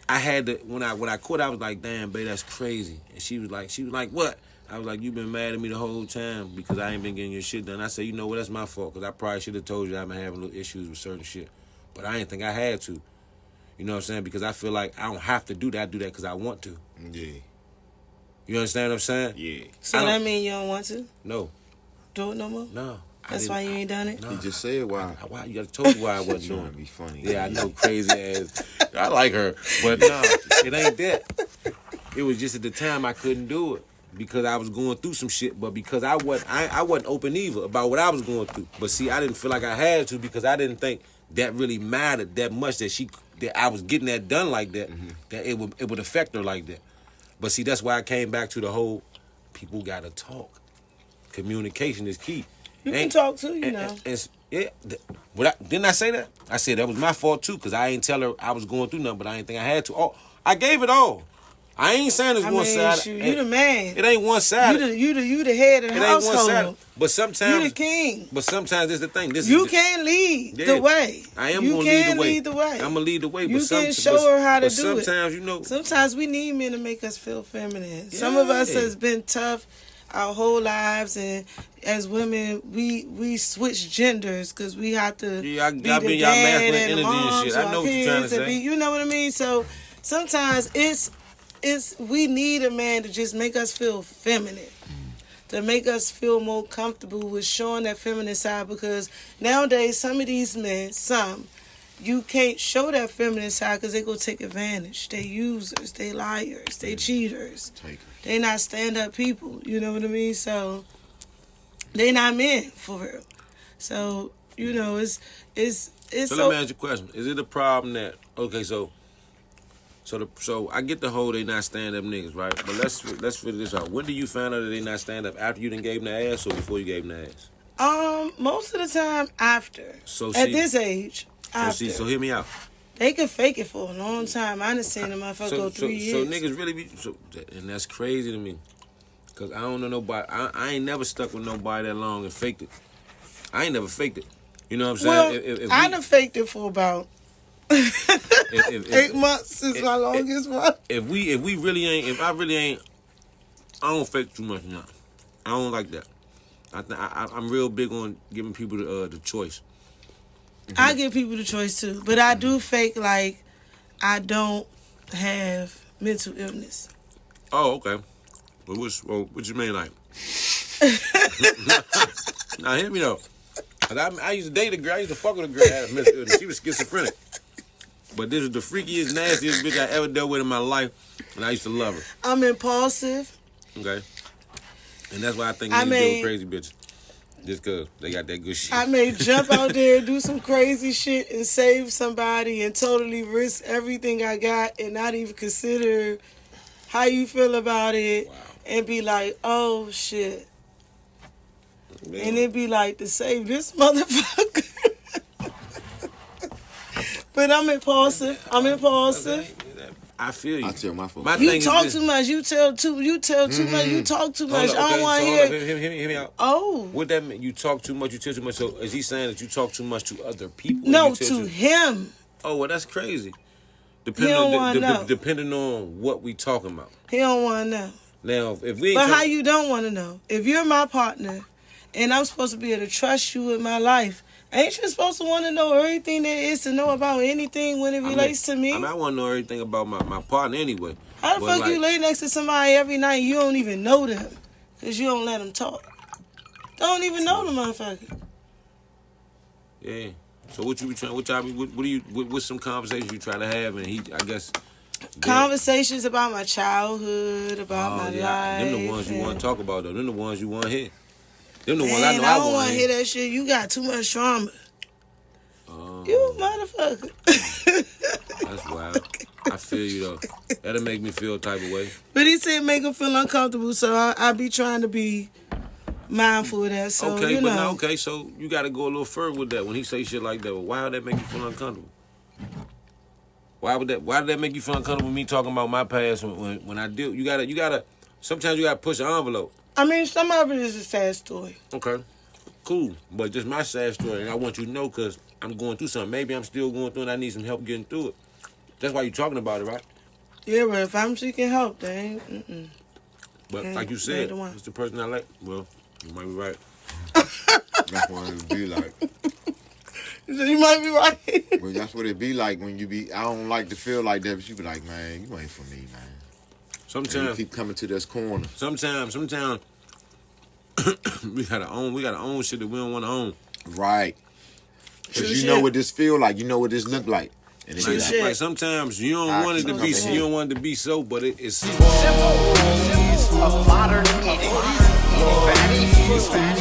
I had to when I quit, I was like, damn, babe, that's crazy. And she was like, what? I was like, you been mad at me the whole time because I ain't been getting your shit done. I said, you know what, that's my fault, because I probably should have told you I've been having little issues with certain shit. But I didn't think I had to. You know what I'm saying? Because I feel like I don't have to do that. I do that because I want to. Yeah. You understand what I'm saying? Yeah. So that mean you don't want to No. do it no more? No. That's why you ain't done it? No. He just said why. Why? You told you why I wasn't Trying doing to be funny. Yeah, I know, crazy ass. I like her. But no, it ain't that. It was just at the time I couldn't do it because I was going through some shit, but because I wasn't open either about what I was going through. But see, I didn't feel like I had to because I didn't think that really mattered that much that I was getting that done like that, that it would affect her like that. But see, that's why I came back to the whole people gotta talk. Communication is key. You can talk too, you know. Didn't I say that? I said that was my fault too, because I ain't tell her I was going through nothing, but I ain't think I had to. Oh, I gave it all. I ain't saying it's one side. Shoot, you the man. It ain't one side. You the head of the household. Ain't one side. But sometimes you the king. But sometimes this is the thing. You can't lead the way. I am going to lead the way. I'm gonna lead the way. You can show her how to do it. Sometimes you know. Sometimes we need men to make us feel feminine. Yeah. Some of us has been tough our whole lives, and as women, we switch genders because we have to be the dad and the mom. I know what you're trying to say. You know what I mean? So sometimes we need a man to just make us feel feminine, to make us feel more comfortable with showing that feminine side, because nowadays some of these men, you can't show that feminine side because they go take advantage. They users, they liars, they cheaters. They not stand-up people, you know what I mean? So they not men for real. So, you know, it's so let me ask you a question. Is it a problem that, okay, so I get the whole they not stand-up niggas, right? But let's figure this out. When do you find out that they not stand-up? After you done gave them the ass or before you gave them the ass? Most of the time after. So at this age, after. So hear me out. They can fake it for a long time. I done seen a motherfucker go 3 years. So niggas really be, and that's crazy to me. Because I don't know nobody, I ain't never stuck with nobody that long and faked it. I ain't never faked it. You know what I'm saying? Well, I done faked it for about 8 months since my longest one. If I really ain't, I don't fake too much now. I don't like that. I'm real big on giving people the choice. I give people the choice too, but I do fake like I don't have mental illness. Oh, okay. But what you mean, like? Now hear me though. I used to date a girl. I used to fuck with a girl that had mental illness. She was schizophrenic. But this is the freakiest, nastiest bitch I ever dealt with in my life, and I used to love her. I'm impulsive. Okay. And that's why I think niggas deal with crazy bitches. Just because they got that good shit. I may jump out there, do some crazy shit, and save somebody and totally risk everything I got and not even consider how you feel about it. Wow. And be like, oh, shit. Man. And it be like, to save this motherfucker. But I'm impulsive. I feel you. I tell my folks. You talk too much. You tell too much. You talk too much. I don't want to hear. Hear me out. Oh. What that mean? You talk too much. You tell too much. So is he saying that you talk too much to other people? No, to him. Oh, well, that's crazy. Depending on what we talking about. He don't want to know. Now, if we ain't But how you don't want to know? If you're my partner and I'm supposed to be able to trust you with my life, ain't you supposed to want to know everything there is to know about anything when it relates to me? I want to know everything about my partner anyway. How the fuck you lay next to somebody every night and you don't even know them because you don't let them talk? Don't even know the motherfucker. Yeah. So what you be trying? What's some conversations you try to have? And I guess. Conversations about my childhood, about my life. Them the ones you want to talk about though. Them the ones you want to hear. Them the ones I Man, know I I don't want want to to hear that shit. You got too much trauma. You motherfucker. That's wild. I feel you though. That'll make me feel type of way. But he said make him feel uncomfortable, so I be trying to be mindful of that. So, Okay, you but know. now, okay, so you got to go a little further with that. When he say shit like that, well, why would that make you feel uncomfortable? Why did that make you feel uncomfortable with me talking about my past when I do? You gotta. Sometimes you gotta push the envelope. I mean, some of it is a sad story. Okay, cool, but just my sad story, and I want you to know because I'm going through something. Maybe I'm still going through, and I need some help getting through it. That's why you're talking about it, right? Yeah, but if I'm seeking help, then mm-mm. But like you said, it's the person I like. Well, you might be right. That's what it be like. You might be right. Well, that's what it be like when you be. I don't like to feel like that, but you be like, man, you ain't for me, man. And you Sometimes keep coming to this corner. Sometimes we gotta own shit that we don't want to own. Right. Because True you know shit. what this feel like. You know what this look like. And it True be like, shit. Like sometimes you don't I want it to keep be coming you don't want it to be so, but it's Simple rules of modern eating. Fatty, fatty.